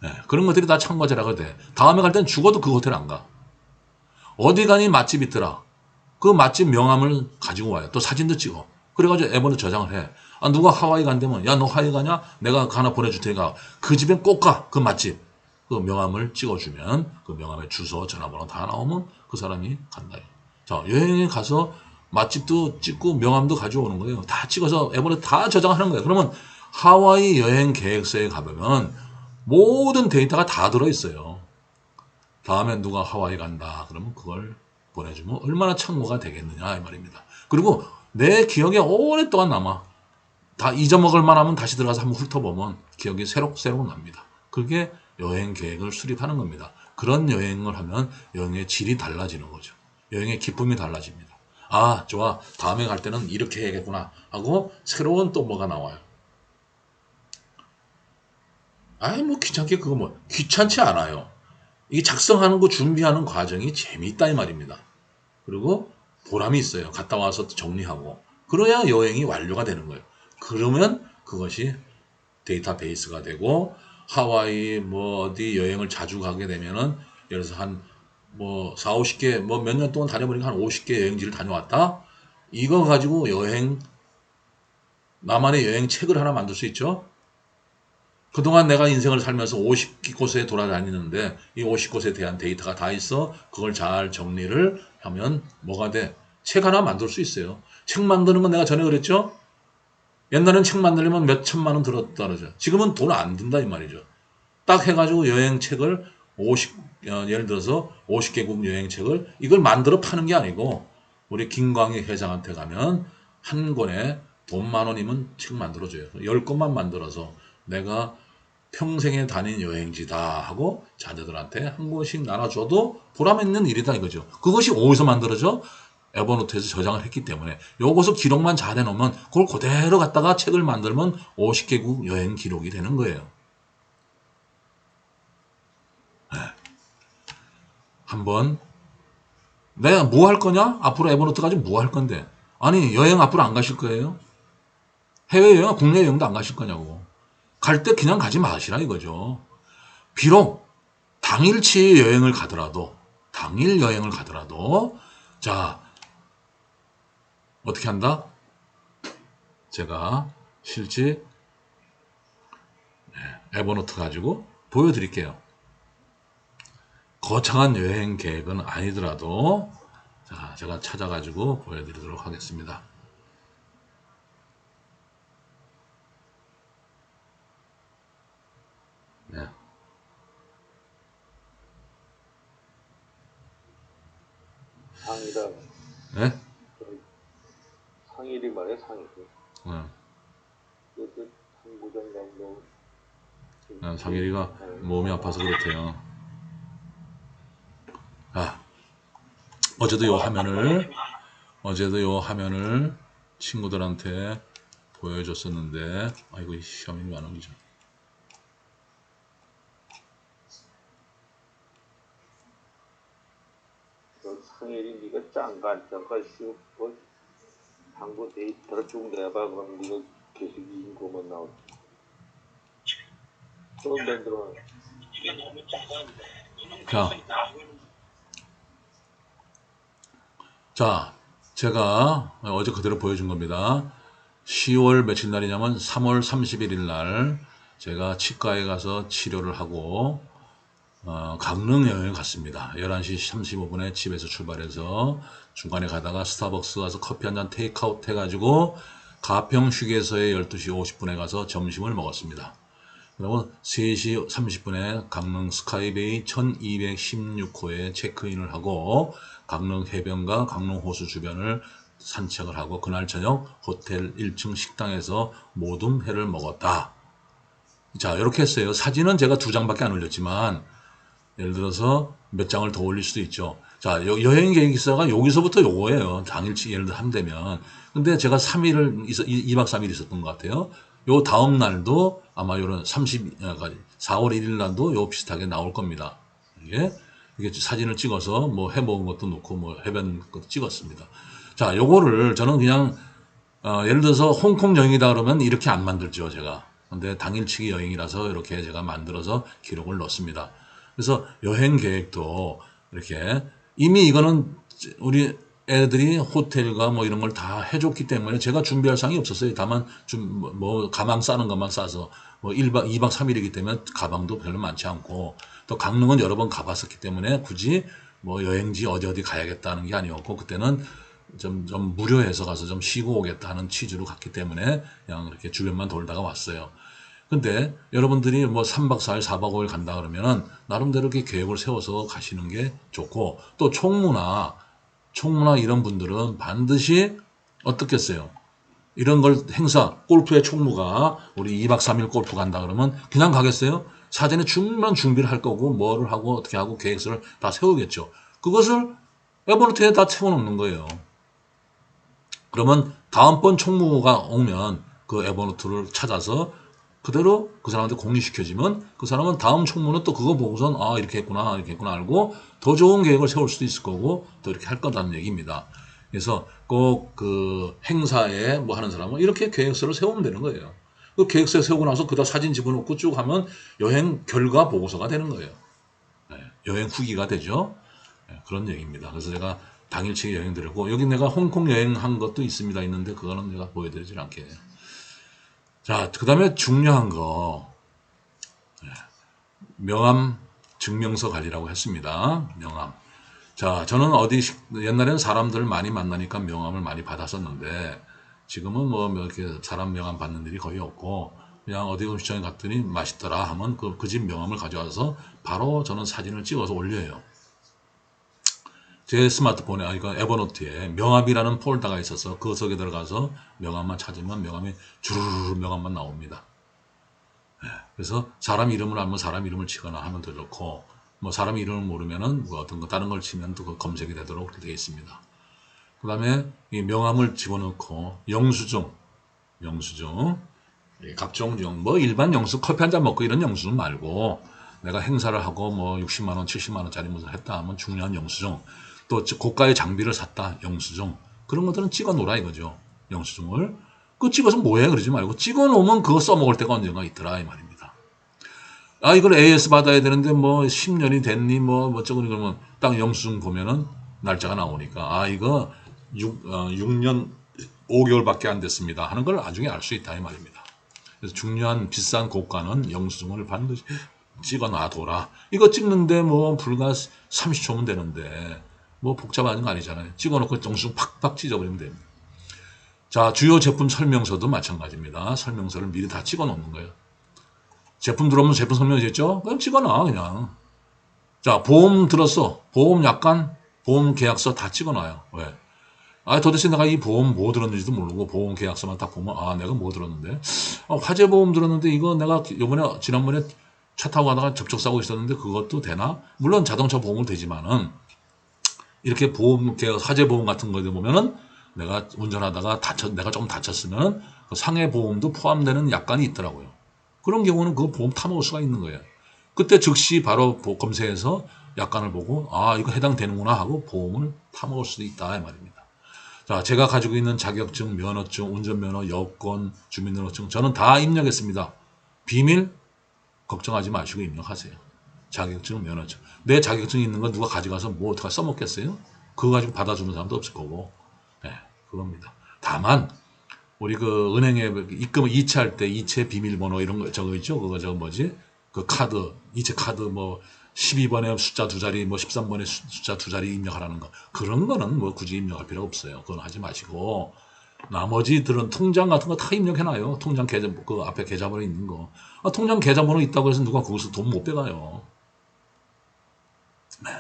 네. 그런 것들이 다 참고 자라가 돼. 다음에 갈 때는 죽어도 그 호텔 안 가. 어디 가니 맛집 있더라. 그 맛집 명함을 가지고 와요. 또 사진도 찍어. 그래가지고 에버노트 저장을 해. 아, 누가 하와이 간다면, 야, 너 하와이 가냐? 내가 하나 보내줄 테니까 그 집엔 꼭 가. 그 맛집. 그 명함을 찍어주면 그 명함에 주소, 전화번호 다 나오면 그 사람이 간다. 자, 여행에 가서 맛집도 찍고 명함도 가져오는 거예요. 다 찍어서 에버노트 다 저장하는 거예요. 그러면 하와이 여행 계획서에 가보면 모든 데이터가 다 들어있어요. 다음에 누가 하와이 간다. 그러면 그걸 보내주면 얼마나 참고가 되겠느냐 이 말입니다. 그리고 내 기억에 오랫동안 남아. 다 잊어먹을 만하면 다시 들어가서 한번 훑어보면 기억이 새록새록 납니다. 그게 여행 계획을 수립하는 겁니다. 그런 여행을 하면 여행의 질이 달라지는 거죠. 여행의 기쁨이 달라집니다. 아 좋아 다음에 갈 때는 이렇게 해야겠구나 하고 새로운 또 뭐가 나와요. 아이 뭐 귀찮게 그거 뭐 귀찮지 않아요. 이게 작성하는 거 준비하는 과정이 재미있다 이 말입니다. 그리고 보람이 있어요. 갔다 와서 정리하고. 그래야 여행이 완료가 되는 거예요. 그러면 그것이 데이터베이스가 되고 하와이 뭐 어디 여행을 자주 가게 되면은 예를 들어서 한 뭐 4, 50개 뭐 몇 년 동안 다녀보니까 한 50개 여행지를 다녀왔다. 이거 가지고 여행 나만의 여행 책을 하나 만들 수 있죠. 그동안 내가 인생을 살면서 50곳에 돌아다니는데 이 50곳에 대한 데이터가 다 있어. 그걸 잘 정리를 하면 뭐가 돼? 책 하나 만들 수 있어요. 책 만드는 건 내가 전에 그랬죠? 옛날엔 책 만들려면 몇 천만 원 들었다 그러죠. 지금은 돈 안 든다 이 말이죠. 딱 해가지고 여행책을 예를 들어서 50개국 여행책을 이걸 만들어 파는 게 아니고 우리 김광희 회장한테 가면 한 권에 돈 10,000원이면 책 만들어줘요. 10권만 만들어서 내가 평생에 다닌 여행지다 하고 자녀들한테 한 권씩 나눠줘도 보람 있는 일이다 이거죠. 그것이 어디서 만들어져? 에버노트에서 저장을 했기 때문에 요것을 기록만 잘 해놓으면 그걸 그대로 갖다가 책을 만들면 50개국 여행 기록이 되는 거예요. 한번 내가 뭐 할 거냐? 앞으로 에버노트 가지고 뭐 할 건데? 아니 여행 앞으로 안 가실 거예요? 해외여행, 국내 여행도 안 가실 거냐고. 갈 때 그냥 가지 마시라 이거죠. 비록 당일치 여행을 가더라도 당일 여행을 가더라도 자 어떻게 한다? 제가 실제 에버노트 가지고 보여드릴게요. 거창한 여행 계획은 아니더라도 자 제가 찾아가지고 보여드리도록 하겠습니다. 네. 상이라. 네? 상일이 말이야, 상일이. 네. 그 상부장 감독. 상일이가 몸이 아파서 그렇대요. 아, 어제도 요 화면을 친구들한테 보여줬었는데, 아이고, 시험이 안 오기죠. 상일이 네가 짱가 안 짱가 씨, 뭐 당구 데이터를 쭉 내봐 그럼 네가 계속 인고만 나오지. 또 만들어. 자, 자, 제가 어제 그대로 보여준 겁니다. 10월 며칠 날이냐면 3월 31일 날 제가 치과에 가서 치료를 하고 강릉 여행을 갔습니다. 11시 35분에 집에서 출발해서 중간에 가다가 스타벅스 가서 커피 한 잔 테이크아웃 해가지고 가평 휴게소에 12시 50분에 가서 점심을 먹었습니다. 그리고 3시 30분에 강릉 스카이베이 1216호에 체크인을 하고 강릉 해변과 강릉 호수 주변을 산책을 하고 그날 저녁 호텔 1층 식당에서 모둠 회를 먹었다. 자, 이렇게 했어요. 사진은 제가 2장밖에 안 올렸지만 예를 들어서 몇 장을 더 올릴 수도 있죠. 자, 여행 계획서가 여기서부터 요거예요. 당일치 예를 들어 한다면. 근데 제가 2박 3일 있었던 것 같아요. 요 다음 날도 아마 요런 4월 1일 날도 요 비슷하게 나올 겁니다. 이게 사진을 찍어서 뭐 해 먹은 것도 넣고 뭐 해변 것도 찍었습니다. 자, 요거를 저는 그냥 예를 들어서 홍콩 여행이다 그러면 이렇게 안 만들죠, 제가. 근데 당일치기 여행이라서 이렇게 제가 만들어서 기록을 넣습니다. 그래서 여행 계획도 이렇게 이미 이거는 우리 애들이 호텔과 뭐 이런 걸 다 해줬기 때문에 제가 준비할 사항이 없었어요. 다만 뭐 가방 싸는 것만 싸서 뭐 1박 2박 3일이기 때문에 가방도 별로 많지 않고 또 강릉은 여러 번 가봤었기 때문에 굳이 뭐 여행지 어디 가야겠다는 게 아니었고 그때는 좀 무료해서 가서 좀 쉬고 오겠다 하는 취지로 갔기 때문에 그냥 이렇게 주변만 돌다가 왔어요. 근데 여러분들이 뭐 3박 4일, 4박 5일 간다 그러면은 나름대로 이렇게 계획을 세워서 가시는 게 좋고 또 총무나 이런 분들은 반드시 어떻겠어요? 이런 걸 행사, 골프의 총무가 우리 2박 3일 골프 간다 그러면 그냥 가겠어요? 사전에 충분한 준비를 할 거고 뭐를 하고 어떻게 하고 계획서를 다 세우겠죠. 그것을 에버노트에 다 채워놓는 거예요. 그러면 다음번 총무가 오면 그 에버노트를 찾아서 그대로 그 사람한테 공유시켜지면 그 사람은 다음 총무는 또 그거 보고선 아 이렇게 했구나 알고 더 좋은 계획을 세울 수도 있을 거고 또 이렇게 할 거라는 얘기입니다. 그래서 꼭 그 행사에 뭐 하는 사람은 이렇게 계획서를 세우면 되는 거예요. 그 계획서 세우고 나서 그다 사진 집어넣고 쭉 하면 여행 결과 보고서가 되는 거예요. 네, 여행 후기가 되죠. 네, 그런 얘기입니다. 그래서 제가 당일치기 여행 드렸고 여기 내가 홍콩 여행한 것도 있는데 그거는 내가 보여드리질 않게. 자, 그 다음에 중요한 거 명함 증명서 관리라고 했습니다. 명함. 자, 저는 옛날에는 사람들을 많이 만나니까 명함을 많이 받았었는데 지금은 뭐 이렇게 사람 명함 받는 일이 거의 없고 그냥 어디 음식점에 갔더니 맛있더라 하면 그 집 명함을 가져와서 바로 저는 사진을 찍어서 올려요. 제 스마트폰에, 이거 에버노트에 명함이라는 폴더가 있어서 그 속에 들어가서 명함만 찾으면 명함이 주르르 명함만 나옵니다. 그래서 사람 이름을 알면 사람 이름을 치거나 하면 더 좋고 뭐 사람 이름을 모르면은 뭐 어떤 거 다른 걸 치면 또 그 검색이 되도록 그렇게 되어 있습니다. 그 다음에 이 명함을 집어넣고 영수증 각종 뭐 일반 영수 커피 한 잔 먹고 이런 영수증 말고 내가 행사를 하고 뭐 60만 원, 70만 원짜리 무슨 했다 하면 중요한 영수증 또 고가의 장비를 샀다 영수증 그런 것들은 찍어 놓으라 이거죠. 영수증을 그 찍어서 뭐해 그러지 말고 찍어 놓으면 그거 써먹을 때가 언젠가 있더라 이 말입니다. 아 이걸 AS 받아야 되는데 뭐 10년이 됐니 뭐 어쩌고 그러면 딱 영수증 보면은 날짜가 나오니까 아 이거 6년 5개월밖에 안 됐습니다 하는 걸 나중에 알 수 있다 이 말입니다. 그래서 중요한 비싼 고가는 영수증을 반드시 찍어 놔둬라. 이거 찍는데 뭐 불과 30초면 되는데 뭐 복잡한 거 아니잖아요. 찍어놓고 영수증 팍팍 찢어버리면 됩니다. 자, 주요 제품 설명서도 마찬가지입니다. 설명서를 미리 다 찍어 놓는 거예요. 제품 들어오면 제품 설명서 있죠? 그냥 찍어놔, 그냥. 자, 보험 들었어. 보험 계약서 다 찍어놔요. 왜? 아, 도대체 내가 이 보험 뭐 들었는지도 모르고 보험 계약서만 딱 보면, 아, 내가 뭐 들었는데? 화재 보험 들었는데 이거 내가 지난번에 차 타고 가다가 접촉사고 있었는데 그것도 되나? 물론 자동차 보험은 되지만은, 이렇게 보험 계약, 화재 보험 같은 거에 보면은 내가 운전하다가 내가 조금 다쳤으면 그 상해 보험도 포함되는 약관이 있더라고요. 그런 경우는 그 보험 타먹을 수가 있는 거예요. 그때 즉시 바로 검색해서 약관을 보고 아 이거 해당되는구나 하고 보험을 타먹을 수도 있다 이 말입니다. 자 제가 가지고 있는 자격증, 면허증, 운전면허, 여권, 주민등록증 저는 다 입력했습니다. 비밀 걱정하지 마시고 입력하세요. 자격증, 면허증. 내 자격증 있는 건 누가 가져가서 뭐 어떻게 써먹겠어요? 그거 가지고 받아주는 사람도 없을 거고. 네, 그겁니다. 다만 우리 그 은행에 입금 이체할 때 이체 비밀번호 이런 거 저거 있죠? 그거 저거 뭐지? 그 카드 이체 카드 뭐 12번에 숫자 두 자리 뭐 13번에 숫자 두 자리 입력하라는 거 그런 거는 뭐 굳이 입력할 필요 없어요. 그건 하지 마시고 나머지들은 통장 같은 거 다 입력해놔요. 통장 계좌 그 앞에 계좌번호 있는 거. 아, 통장 계좌번호 있다고 해서 누가 거기서 돈 못 빼가요. 네.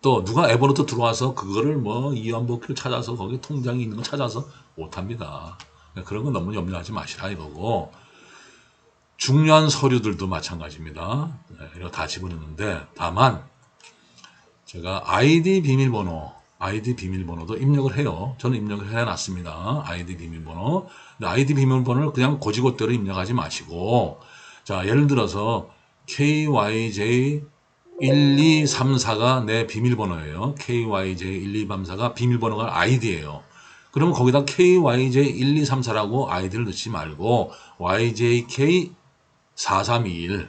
또 누가 에버노트 들어와서 그거를 뭐 이완복기를 찾아서 거기 통장이 있는 거 찾아서 못합니다. 그런 건 너무 염려하지 마시라 이거고 중요한 서류들도 마찬가지입니다. 네, 이거 다 집어넣는데 다만 제가 아이디 비밀번호도 입력을 해요. 저는 입력을 해놨습니다. 아이디 비밀번호. 근데 아이디 비밀번호를 그냥 고지고대로 입력하지 마시고 자 예를 들어서 KYJ 1234가 내 비밀번호예요. KYJ1234가 비밀번호가 아이디예요. 그러면 거기다 KYJ1234라고 아이디를 넣지 말고 YJK4321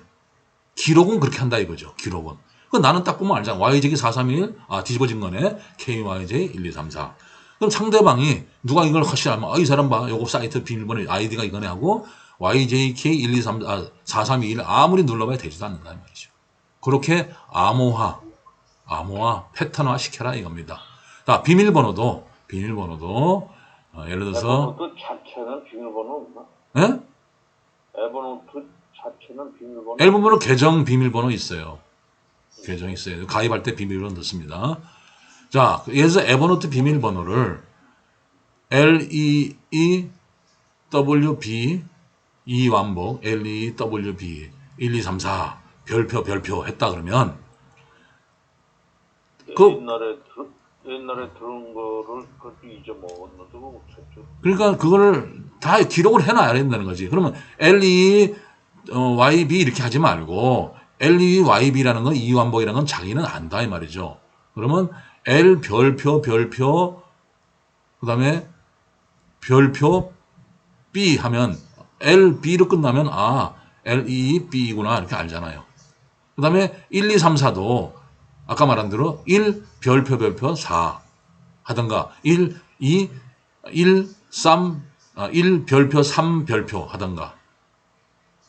기록은 그렇게 한다 이거죠. 기록은. 그 나는 딱 보면 알잖아. YJK4321 아 뒤집어진 거네. KYJ1234 그럼 상대방이 누가 이걸 확실하면 이 사람 봐. 요거 사이트 비밀번호 아이디가 이거네 하고 YJK431 아무리 눌러봐야 되지도 않는다 이 말이죠. 그렇게 암호화 패턴화 시켜라 이겁니다. 자, 비밀번호도 예를 들어서 에버노트 자체는 비밀번호 없나? 예? 에버노트 자체는 비밀번호 앨범번호 계정 비밀번호 있어요. 계정 있어요. 가입할 때 비밀번호 넣습니다. 자, 예를 들어서 에버노트 비밀번호를 LEEWB 이완복 LEEWB 1234 별표 했다 그러면 옛날에 들은 거를 그것도 잊어먹었는데 뭐 어쩌죠? 그러니까 그거를 다 기록을 해놔야 된다는 거지. 그러면 LE YB 이렇게 하지 말고 LEYB라는 건 이완복이라는 건 자기는 안다 이 말이죠. 그러면 L 별표 별표 그다음에 별표 B 하면 LB로 끝나면 아 LEB구나 이렇게 알잖아요. 그 다음에 1, 2, 3, 4도 아까 말한 대로 1 별표 별표 4 하던가 1, 2, 1, 3, 1 별표 3 별표 하던가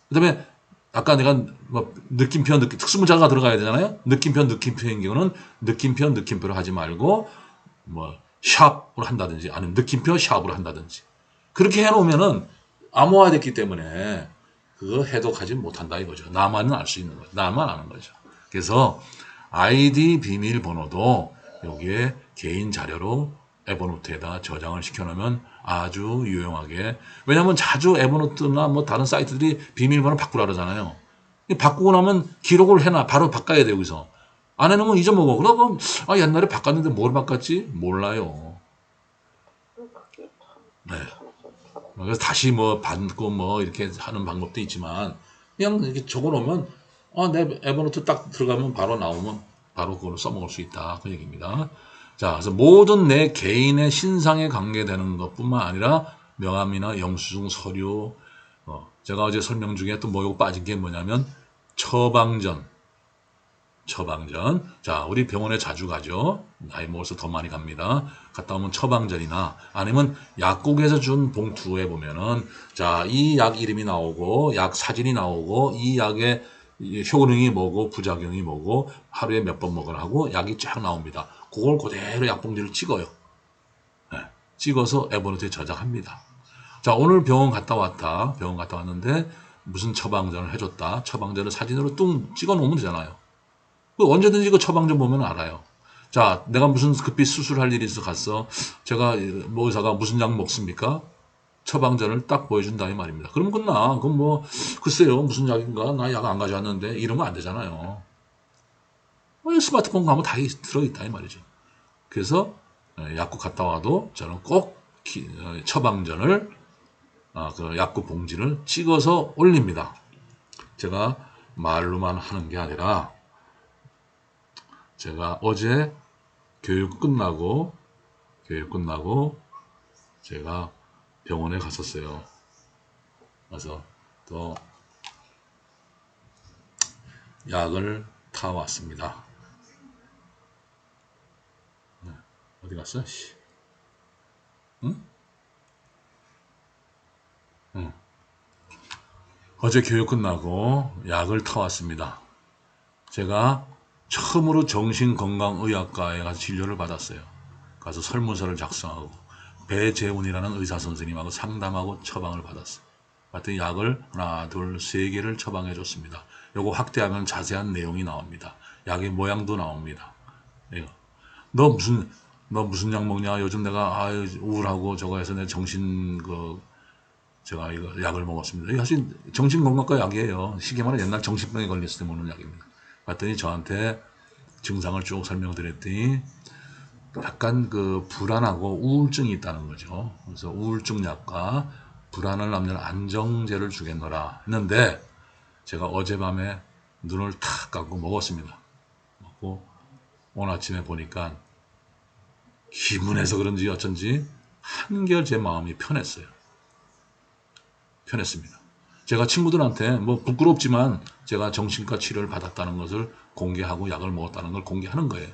그 다음에 아까 내가 뭐 느낌표 특수문자가 들어가야 되잖아요. 느낌표인 경우는 느낌표를 하지 말고 뭐 샵으로 한다든지 아니면 느낌표 샵으로 한다든지 그렇게 해놓으면은 암호화됐기 때문에 그거 해독하지 못한다 이거죠. 나만은 알 수 있는 거죠. 나만 아는 거죠. 그래서 아이디 비밀번호도 여기에 개인 자료로 에버노트에다 저장을 시켜놓으면 아주 유용하게 왜냐하면 자주 에버노트나 뭐 다른 사이트들이 비밀번호 바꾸라 그러잖아요. 바꾸고 나면 기록을 해놔 바로 바꿔야 돼요. 여기서 안 해놓으면 잊어먹어. 그러면 옛날에 바꿨는데 뭘 바꿨지? 몰라요. 그게 네. 참. 그래서 다시 뭐 받고 뭐 이렇게 하는 방법도 있지만 그냥 이렇게 적어놓으면 내 에버노트 딱 들어가면 바로 나오면 바로 그걸 써먹을 수 있다 그 얘기입니다. 자, 그래서 모든 내 개인의 신상에 관계되는 것뿐만 아니라 명함이나 영수증 서류 제가 어제 설명 중에 또 뭐 이거 빠진 게 뭐냐면 처방전. 자, 우리 병원에 자주 가죠. 나이 먹어서 더 많이 갑니다. 갔다 오면 처방전이나 아니면 약국에서 준 봉투에 보면은 자, 이 약 이름이 나오고 약 사진이 나오고 이 약의 효능이 뭐고 부작용이 뭐고 하루에 몇 번 먹으라 하고 약이 쫙 나옵니다. 그걸 그대로 약봉지를 찍어요. 네, 찍어서 에버노트에 저장합니다. 자, 오늘 병원 갔다 왔는데 무슨 처방전을 해줬다. 처방전을 사진으로 뚱 찍어 놓으면 되잖아요. 언제든지 그 처방전 보면 알아요. 자, 내가 무슨 급히 수술할 일이 있어 갔어. 제가 뭐 의사가 무슨 약 먹습니까? 처방전을 딱 보여준다 이 말입니다. 그럼 끝나. 그럼 뭐 글쎄요 무슨 약인가 나 약 안 가져왔는데 이러면 안 되잖아요. 스마트폰 가면 다 들어있다 이 말이죠. 그래서 약국 갔다 와도 저는 꼭 처방전을 그 약국 봉지를 찍어서 올립니다. 제가 말로만 하는 게 아니라 제가 어제 교육 끝나고 제가 병원에 갔었어요. 가서 또 약을 타 왔습니다. 어디 갔어? 응? 응. 어제 교육 끝나고 약을 타 왔습니다. 제가 처음으로 정신건강의학과에 가서 진료를 받았어요. 가서 설문서를 작성하고 배재훈이라는 의사 선생님하고 상담하고 처방을 받았어요. 봤더니 약을 하나, 둘, 세 개를 처방해 줬습니다. 요거 확대하면 자세한 내용이 나옵니다. 약의 모양도 나옵니다. 이거. 너 무슨 약 먹냐? 요즘 내가 우울하고 저거 해서 내 제가 이거 약을 먹었습니다. 이게 사실 정신건강과 약이에요. 쉽게 말해 옛날 정신병에 걸렸을 때 먹는 약입니다. 봤더니 저한테 증상을 쭉 설명드렸더니 약간 그 불안하고 우울증이 있다는 거죠. 그래서 우울증 약과 불안을 남는 안정제를 주겠노라 했는데 제가 어젯밤에 눈을 탁 감고 먹었습니다. 먹고 오늘 아침에 보니까 기분해서 그런지 어쩐지 한결 제 마음이 편했어요. 편했습니다. 제가 친구들한테 뭐 부끄럽지만 제가 정신과 치료를 받았다는 것을 공개하고 약을 먹었다는 걸 공개하는 거예요.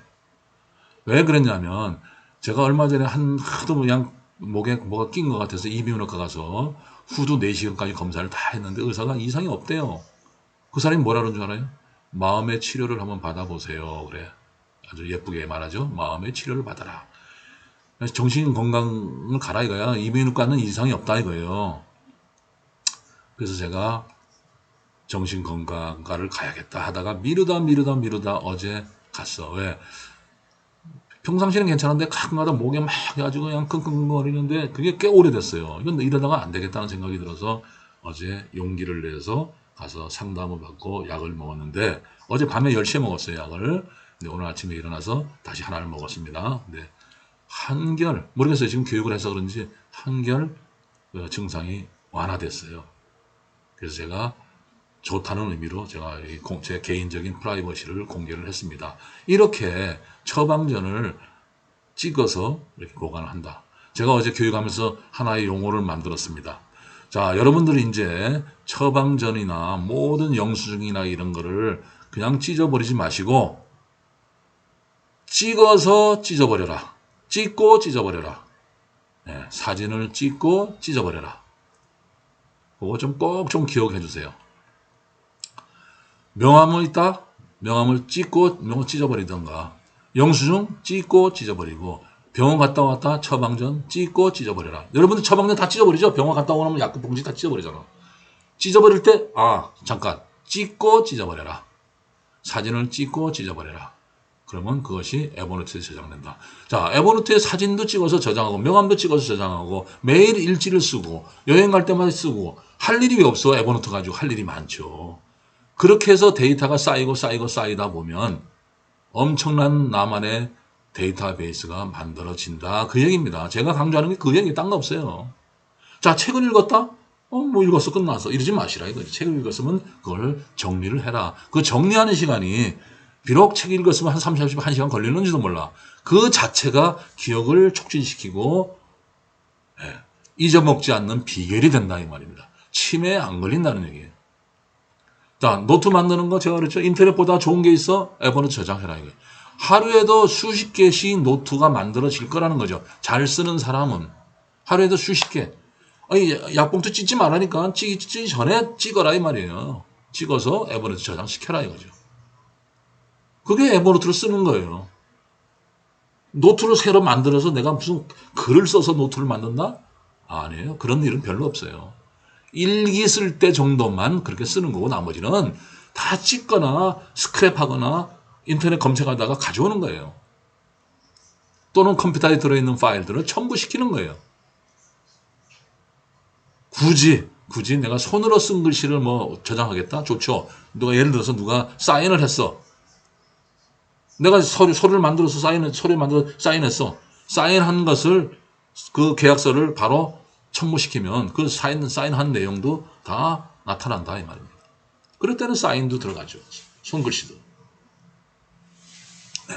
왜 그랬냐면 제가 얼마 전에 하도 그냥 목에 뭐가 낀 것 같아서 이비인후과 가서 후두 4시간까지 검사를 다 했는데 의사가 이상이 없대요. 그 사람이 뭐라 그런 줄 알아요? 마음의 치료를 한번 받아보세요. 그래. 아주 예쁘게 말하죠. 마음의 치료를 받아라. 정신 건강을 가라 이거야. 이비인후과는 이상이 없다 이거예요. 그래서 제가 정신건강과를 가야겠다 하다가 미루다 어제 갔어. 왜? 평상시에는 괜찮은데 가끔가다 목에 막 해가지고 그냥 끙끙거리는데 그게 꽤 오래됐어요. 이건 이러다가 안 되겠다는 생각이 들어서 어제 용기를 내서 가서 상담을 받고 약을 먹었는데 어제 밤에 10시에 먹었어요. 약을. 근데 오늘 아침에 일어나서 다시 하나를 먹었습니다. 근데 한결 모르겠어요. 지금 교육을 해서 그런지 한결 증상이 완화됐어요. 그래서 제가 좋다는 의미로 제가 제 개인적인 프라이버시를 공개를 했습니다. 이렇게 처방전을 찍어서 이렇게 보관을 한다. 제가 어제 교육하면서 하나의 용어를 만들었습니다. 자, 여러분들이 이제 처방전이나 모든 영수증이나 이런 거를 그냥 찢어버리지 마시고 찍어서 찢어버려라. 찍고 찢어버려라. 네, 사진을 찍고 찢어버려라. 그거 좀 꼭 좀 기억해 주세요. 명함을 있다? 명함을 찍고 명함을 찢어버리던가, 영수증 찍고 찢어버리고, 병원 갔다 왔다 처방전 찍고 찢어버려라. 여러분들 처방전 다 찢어버리죠? 병원 갔다 오면 약국 봉지 다 찢어버리잖아. 찢어버릴 때 잠깐 찍고 찢어버려라. 사진을 찍고 찢어버려라. 그러면 그것이 에버노트에 저장된다. 자, 에버노트에 사진도 찍어서 저장하고 명함도 찍어서 저장하고 매일 일지를 쓰고 여행 갈 때마다 쓰고 할 일이 왜 없어? 에버노트 가지고 할 일이 많죠. 그렇게 해서 데이터가 쌓이다 보면 엄청난 나만의 데이터베이스가 만들어진다. 그 얘기입니다. 제가 강조하는 게 그 얘기, 딴 거 없어요. 자, 책을 읽었다? 뭐 읽었어, 끝났어. 이러지 마시라 이거지. 책을 읽었으면 그걸 정리를 해라. 그 정리하는 시간이 비록 책 읽었으면 한 30, 1시간 걸리는지도 몰라. 그 자체가 기억을 촉진시키고 잊어먹지 않는 비결이 된다 이 말입니다. 치매에 안 걸린다는 얘기예요. 자, 노트 만드는 거 제가 그랬죠. 인터넷보다 좋은 게 있어? 에버노트 저장해라 이거예요. 하루에도 수십 개씩 노트가 만들어질 거라는 거죠. 잘 쓰는 사람은 하루에도 수십 개. 아니, 약봉투 찢지 말라니까 찢기 전에 찍어라 이 말이에요. 찍어서 에버노트 저장시켜라 이거죠. 그게 에버노트를 쓰는 거예요. 노트를 새로 만들어서 내가 무슨 글을 써서 노트를 만든다? 아니에요. 그런 일은 별로 없어요. 일기 쓸 때 정도만 그렇게 쓰는 거고 나머지는 다 찍거나 스크랩하거나 인터넷 검색하다가 가져오는 거예요. 또는 컴퓨터에 들어있는 파일들을 첨부시키는 거예요. 굳이 내가 손으로 쓴 글씨를 뭐 저장하겠다? 좋죠. 예를 들어서 누가 사인을 했어. 내가 서류를 만들어서 사인했어. 사인한 것을 그 계약서를 바로 첨부시키면 그 사인한 내용도 다 나타난다 이 말입니다. 그럴 때는 사인도 들어가죠. 손글씨도. 네.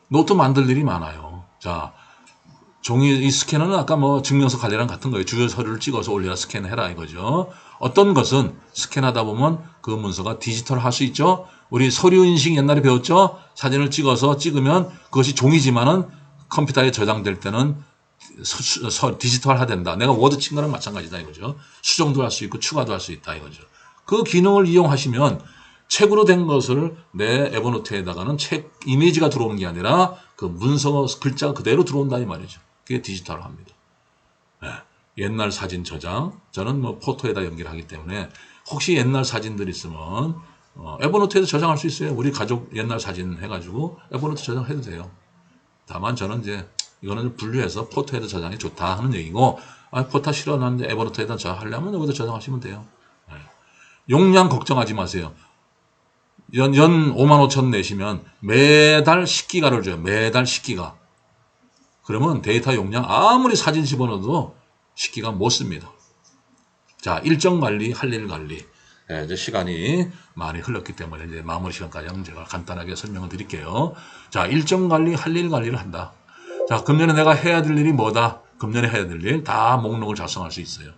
노트 만들 일이 많아요. 자, 이 스캐너는 아까 뭐 증명서 관리랑 같은 거예요. 주요 서류를 찍어서 올려라 스캔해라 이거죠. 어떤 것은 스캔하다 보면 그 문서가 디지털 할 수 있죠. 우리 서류 인식 옛날에 배웠죠. 사진을 찍으면 그것이 종이지만은 컴퓨터에 저장될 때는 디지털화 된다. 내가 워드 친 거랑 마찬가지다 이거죠. 수정도 할 수 있고 추가도 할 수 있다 이거죠. 그 기능을 이용하시면 책으로 된 것을 내 에버노트에다가는 책 이미지가 들어오는 게 아니라 그 문서 글자가 그대로 들어온다 이 말이죠. 그게 디지털화입니다. 네. 옛날 사진 저장, 저는 뭐 포토에다 연결하기 때문에 혹시 옛날 사진들 있으면 에버노트에도 저장할 수 있어요. 우리 가족 옛날 사진 해가지고 에버노트 저장해도 돼요. 다만 저는 이제 이거는 분류해서 포토에다 저장이 좋다 하는 얘기고, 포토 싫어 나는데 에버노트에다 저장하려면 여기다 저장하시면 돼요. 네. 용량 걱정하지 마세요. 연 5만 5천 내시면 매달 10기가를 줘요. 매달 10기가. 그러면 데이터 용량 아무리 사진 집어넣어도 10기가 못 씁니다. 자, 일정 관리, 할 일 관리. 네, 이제 시간이 많이 흘렀기 때문에 이제 마무리 시간까지 제가 간단하게 설명을 드릴게요. 자, 일정 관리, 할 일 관리를 한다. 자, 금년에 내가 해야 될 일이 뭐다? 금년에 해야 될 일 다 목록을 작성할 수 있어요.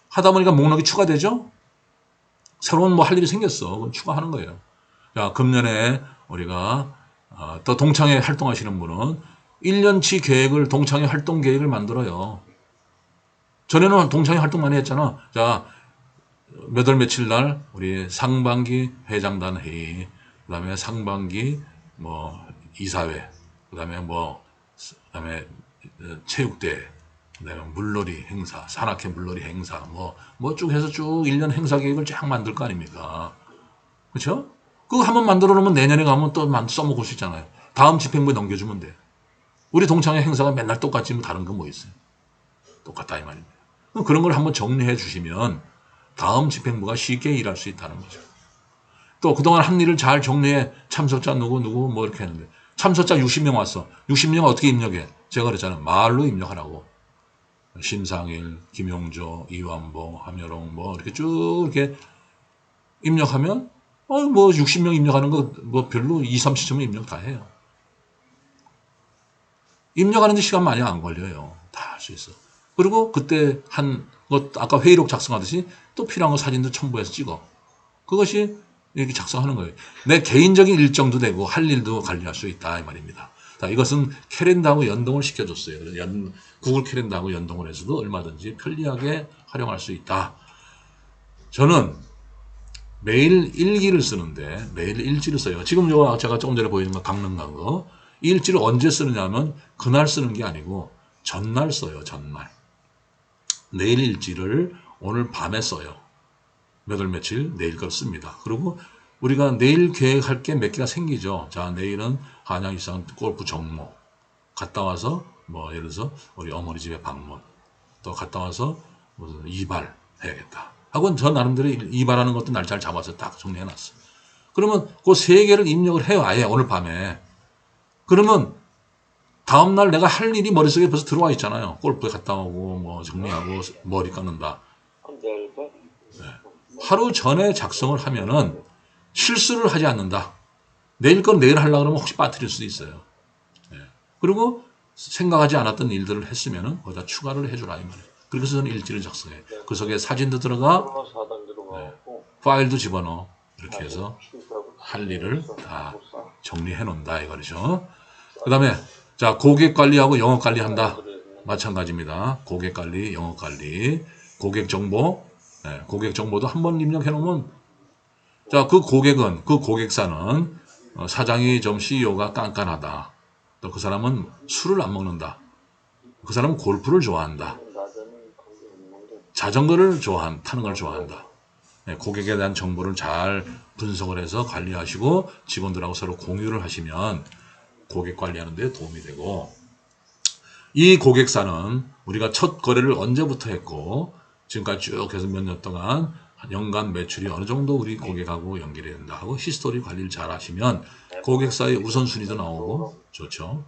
하다 보니까 목록이 추가되죠? 새로운 뭐 할 일이 생겼어. 그럼 추가하는 거예요. 자, 금년에 우리가 또 동창회 활동하시는 분은 1년치 계획을, 동창회 활동 계획을 만들어요. 전에는 동창회 활동 많이 했잖아. 자, 몇 월 며칠 날 우리 상반기 회장단 회의, 그 다음에 상반기 뭐 이사회, 그 다음에 체육대회, 그 다음에 물놀이 행사, 산악회 물놀이 행사, 뭐 쭉 해서 쭉 1년 행사 계획을 쫙 만들 거 아닙니까? 그렇죠? 그거 한번 만들어 놓으면 내년에 가면 또 써먹을 수 있잖아요. 다음 집행부에 넘겨주면 돼. 우리 동창회 행사가 맨날 똑같지면 다른 건 뭐 있어요? 똑같다 이 말입니다. 그런 걸 한번 정리해 주시면 다음 집행부가 쉽게 일할 수 있다는 거죠. 또 그동안 한 일을 잘 정리해. 참석자 누구 뭐 이렇게 했는데 참석자 60명 왔어. 60명 어떻게 입력해? 제가 그랬잖아요. 말로 입력하라고. 심상일, 김용조, 이완보, 함여롱 뭐 이렇게 쭉 이렇게 입력하면 뭐 60명 입력하는 거 뭐 별로 2, 30초면 입력 다 해요. 입력하는데 시간 많이 안 걸려요. 다 할 수 있어. 그리고 그때 한 것 아까 회의록 작성하듯이 또 필요한 거 사진도 첨부해서 찍어. 그것이 이렇게 작성하는 거예요. 내 개인적인 일정도 되고 할 일도 관리할 수 있다 이 말입니다. 자, 이것은 캘린더하고 연동을 시켜줬어요. 구글 캘린더하고 연동을 해서도 얼마든지 편리하게 활용할 수 있다. 저는 매일 일기를 쓰는데 매일 일지를 써요. 지금 제가 조금 전에 보여준 강릉 간 거. 이 일지를 언제 쓰느냐면 그날 쓰는 게 아니고 전날 써요. 전날. 내일 일지를 오늘 밤에 써요. 몇 월 며칠 내일 걸 씁니다. 그리고 우리가 내일 계획할 게 몇 개가 생기죠. 자, 내일은 한양 일산 골프 정모 갔다 와서 뭐 예를 들어서 우리 어머니 집에 방문 또 갔다 와서 무슨 이발 해야겠다. 하고 저 나름대로 이발하는 것도 날짜를 잡아서 딱 정리해놨어. 그러면 그 세 개를 입력을 해요. 아예 오늘 밤에. 그러면 다음날 내가 할 일이 머릿속에 벌써 들어와 있잖아요. 골프에 갔다 오고 뭐 정리하고 머리 감는다. 하루 전에 작성을 하면은 실수를 하지 않는다. 내일 건 내일 하려고 그러면 혹시 빠뜨릴 수도 있어요. 예. 그리고 생각하지 않았던 일들을 했으면은 거기다 추가를 해주라 이 말이에요. 그래서 저는 일지를 작성해. 그 속에 사진도 들어가, 파일도 집어넣어. 이렇게 해서 할 일을 다 정리해 놓는다 이거죠. 그 다음에 자 고객 관리하고 영업 관리 한다. 마찬가지입니다. 고객 관리, 영업 관리, 고객 정보, 고객 정보도 한번 입력해 놓으면 자 그 고객은 그 고객사는 사장이 좀 CEO가 깐깐하다. 또 그 사람은 술을 안 먹는다. 그 사람은 골프를 좋아한다. 자전거를 타는 걸 좋아한다. 고객에 대한 정보를 잘 분석을 해서 관리하시고 직원들하고 서로 공유를 하시면 고객 관리하는 데 도움이 되고 이 고객사는 우리가 첫 거래를 언제부터 했고 지금까지 쭉 해서 몇 년 동안 연간 매출이 어느 정도 우리 고객하고 연결이 된다 하고 히스토리 관리를 잘 하시면 고객사의 우선순위도 나오고 좋죠.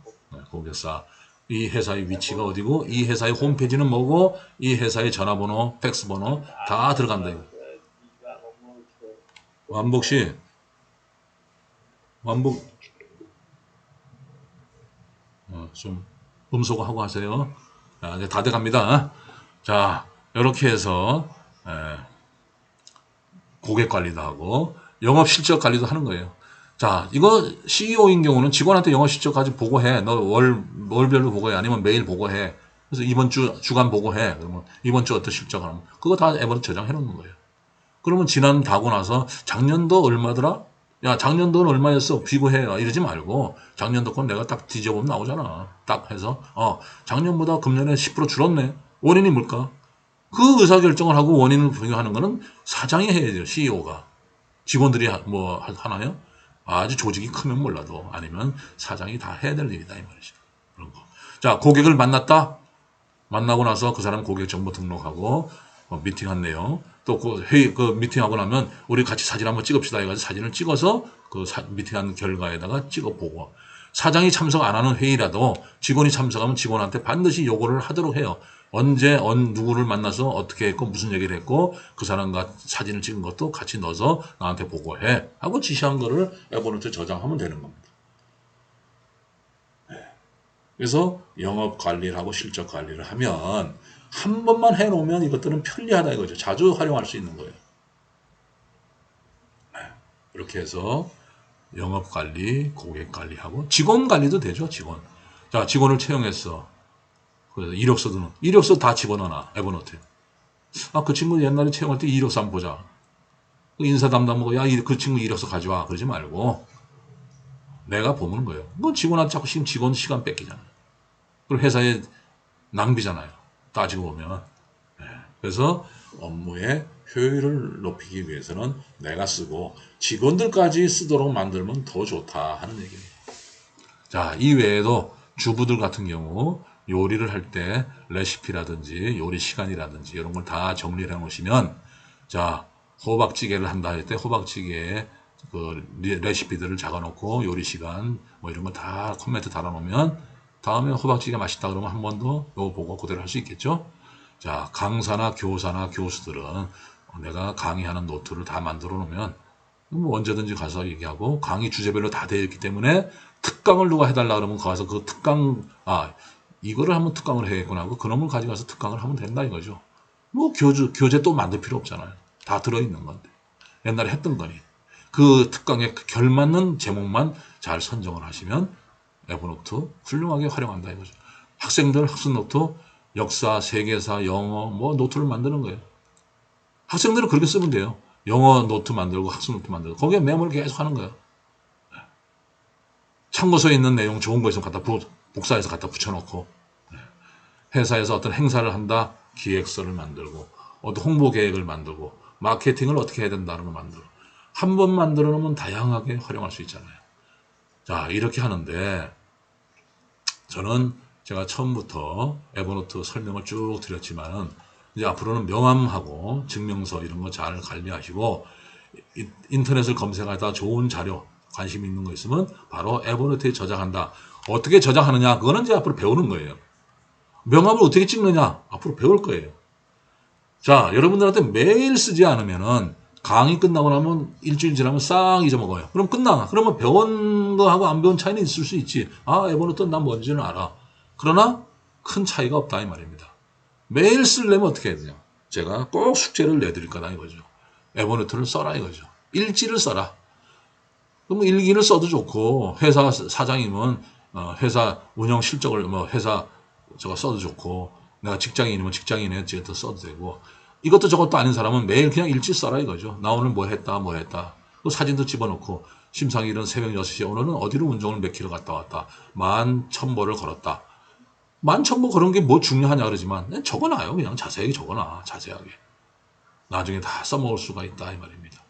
고객사 이 회사의 위치가 어디고 이 회사의 홈페이지는 뭐고 이 회사의 전화번호, 팩스번호 다 들어간다. 완복씨 완복 좀 음소거하고 하세요. 자, 이제 다 돼갑니다. 자, 이렇게 해서 고객 관리도 하고 영업 실적 관리도 하는 거예요. 자, 이거 CEO인 경우는 직원한테 영업 실적까지 보고해. 너 월별로 보고해. 아니면 매일 보고해. 그래서 이번 주 주간 보고해. 그러면 이번 주 어떤 실적하면 그거 다 앱으로 저장해 놓는 거예요. 그러면 지난 다 하고 나서 작년도 얼마더라? 야, 작년도는 얼마였어? 비교해. 이러지 말고 작년도 건 내가 딱 뒤져보면 나오잖아. 딱 해서 작년보다 금년에 10% 줄었네. 원인이 뭘까? 그 의사결정을 하고 원인을 분석하는 거는 사장이 해야 돼요. CEO가. 직원들이 뭐 하나요? 아주 조직이 크면 몰라도 아니면 사장이 다 해야 될 일이다 이 말이죠. 그런 거. 자, 고객을 만났다. 만나고 나서 그 사람 고객 정보 등록하고 미팅한 내용. 또 그 회의 그 미팅하고 나면 우리 같이 사진 한번 찍읍시다 해가지고 사진을 찍어서 그 미팅한 결과에다가 찍어보고 사장이 참석 안 하는 회의라도 직원이 참석하면 직원한테 반드시 요구를 하도록 해요. 언제 누구를 만나서 어떻게 했고 무슨 얘기를 했고 그 사람과 사진을 찍은 것도 같이 넣어서 나한테 보고해 하고 지시한 거를 에버노트에 저장하면 되는 겁니다. 그래서 영업 관리를 하고 실적 관리를 하면 한 번만 해놓으면 이것들은 편리하다 이거죠. 자주 활용할 수 있는 거예요. 이렇게 해서 영업 관리, 고객 관리하고 직원 관리도 되죠. 직원. 자, 직원을 채용했어. 그래서 이력서 다 집어넣어놔. 에버노트에. 그 친구 옛날에 채용할 때 이력서 한번 보자. 그 인사 담당하고 그 친구 이력서 가져와. 그러지 말고 내가 보는 거예요. 뭐 직원한테 자꾸 직원 시간 뺏기잖아요. 그리고 회사에 낭비잖아요. 따지고 보면. 그래서 업무의 효율을 높이기 위해서는 내가 쓰고 직원들까지 쓰도록 만들면 더 좋다 하는 얘기입니다. 자, 이 외에도 주부들 같은 경우 요리를 할 때 레시피라든지 요리 시간이라든지 이런 걸 다 정리를 해 놓으시면 자, 호박찌개를 한다 할 때 호박찌개에 그 레시피들을 적어 놓고 요리 시간 뭐 이런 거 다 코멘트 달아 놓으면 다음에 호박찌개 맛있다 그러면 한 번 더 요거 보고 그대로 할 수 있겠죠. 자, 강사나 교사나 교수들은 내가 강의하는 노트를 다 만들어 놓으면 뭐 언제든지 가서 얘기하고 강의 주제별로 다 되어 있기 때문에 특강을 누가 해달라 그러면 가서 그 특강 이거를 한번 특강을 해야겠구나 하고 그놈을 가져가서 특강을 하면 된다 이거죠. 뭐 교재 또 만들 필요 없잖아요. 다 들어있는 건데 옛날에 했던 거니 그 특강에 결맞는 제목만 잘 선정을 하시면 에버노트 훌륭하게 활용한다 이거죠. 학생들 학습 노트 역사, 세계사, 영어 뭐 노트를 만드는 거예요. 학생들은 그렇게 쓰면 돼요. 영어 노트 만들고 학습 노트 만들고 거기에 메모를 계속 하는 거예요. 참고서에 있는 내용 좋은 거 있으면 갖다 복사해서 갖다 붙여놓고 회사에서 어떤 행사를 한다 기획서를 만들고 어떤 홍보 계획을 만들고 마케팅을 어떻게 해야 된다는 걸 만들고 한 번 만들어 놓으면 다양하게 활용할 수 있잖아요. 자 이렇게 하는데 저는 제가 처음부터 에버노트 설명을 쭉 드렸지만은 이제 앞으로는 명함하고 증명서 이런 거 잘 관리하시고 인터넷을 검색하다 좋은 자료 관심 있는 거 있으면 바로 에버노트에 저장한다. 어떻게 저장하느냐 그거는 이제 앞으로 배우는 거예요. 명함을 어떻게 찍느냐 앞으로 배울 거예요. 자 여러분들한테 매일 쓰지 않으면은 강의 끝나고 나면 일주일 지나면 싹 잊어먹어요. 그럼 끝나. 그러면 배운 거하고 안 배운 차이는 있을 수 있지. 에버노트는 난 뭔지는 알아. 그러나 큰 차이가 없다 이 말입니다. 매일 쓰려면 어떻게 해야 되냐. 제가 꼭 숙제를 내드릴 거다 이거죠. 에버노트를 써라 이거죠. 일지를 써라. 그럼 일기를 써도 좋고 회사 사장이면 회사 운영 실적을 회사 저거 써도 좋고 내가 직장인이면 직장인의 뒤에도 써도 되고 이것도 저것도 아닌 사람은 매일 그냥 일지 써라 이거죠. 나 오늘 뭐 했다. 또 사진도 집어넣고 심상일은 새벽 6시에 오늘은 어디로 운동을 몇 킬로 갔다 왔다. 11,000보를 걸었다. 11,000보 그런 게 뭐 중요하냐 그러지만 그냥 적어놔요. 그냥 자세하게 적어놔. 자세하게. 나중에 다 써먹을 수가 있다 이 말입니다.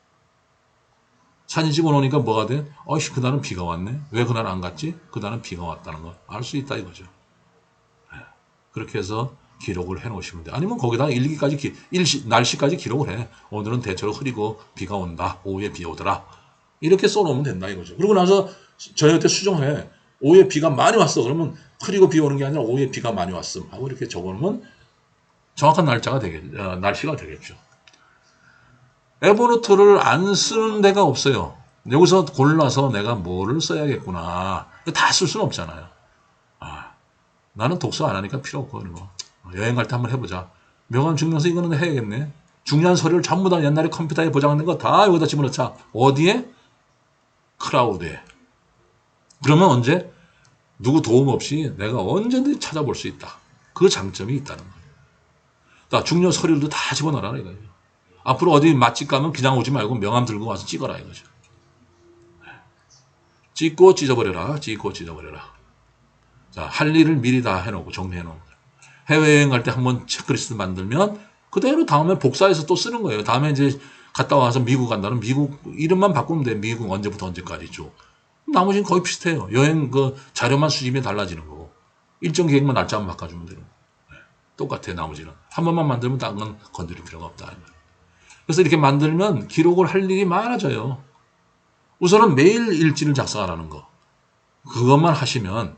사진 찍어놓으니까 뭐가 돼? 그날은 비가 왔네. 왜 그날 안 갔지? 그날은 비가 왔다는 거 알 수 있다 이거죠. 그렇게 해서 기록을 해놓으시면 돼요. 아니면 거기다 일기까지 날씨까지 기록을 해. 오늘은 대체로 흐리고 비가 온다. 오후에 비 오더라. 이렇게 써놓으면 된다 이거죠. 그러고 나서 저희한테 수정해. 오후에 비가 많이 왔어. 그러면 흐리고 비 오는 게 아니라 오후에 비가 많이 왔음 하고 이렇게 적어놓으면 정확한 날씨가 되겠죠. 에버노트를 안 쓰는 데가 없어요. 여기서 골라서 내가 뭐를 써야겠구나. 다 쓸 수는 없잖아요. 나는 독서 안 하니까 필요 없고 그런 거. 여행 갈 때 한번 해보자. 명함 증명서 이거는 해야겠네. 중요한 서류를 전부 다 옛날에 컴퓨터에 보장된 거 다 여기다 집어넣자. 어디에? 클라우드에. 그러면 언제? 누구 도움 없이 내가 언제든지 찾아볼 수 있다. 그 장점이 있다는 거예요. 자, 중요한 서류도 다 집어넣어라 이거예요. 앞으로 어디 맛집 가면 그냥 오지 말고 명함 들고 와서 찍어라 이거죠. 찍고 찢어버려라. 자, 할 일을 미리 다 해놓고 정리해놓은 거예요. 해외여행 갈 때 한번 체크리스트 만들면 그대로 다음에 복사해서 또 쓰는 거예요. 다음에 이제 갔다 와서 미국 간다면 미국 이름만 바꾸면 돼. 미국 언제부터 언제까지 쭉. 나머지는 거의 비슷해요. 여행 그 자료만 수집이 달라지는 거고 일정 계획만 날짜만 바꿔주면 되는 거예요. 똑같아요. 나머지는 한 번만 만들면 다른 건 건드릴 필요가 없다. 그래서 이렇게 만들면 기록을 할 일이 많아져요. 우선은 매일 일지를 작성하라는 거. 그것만 하시면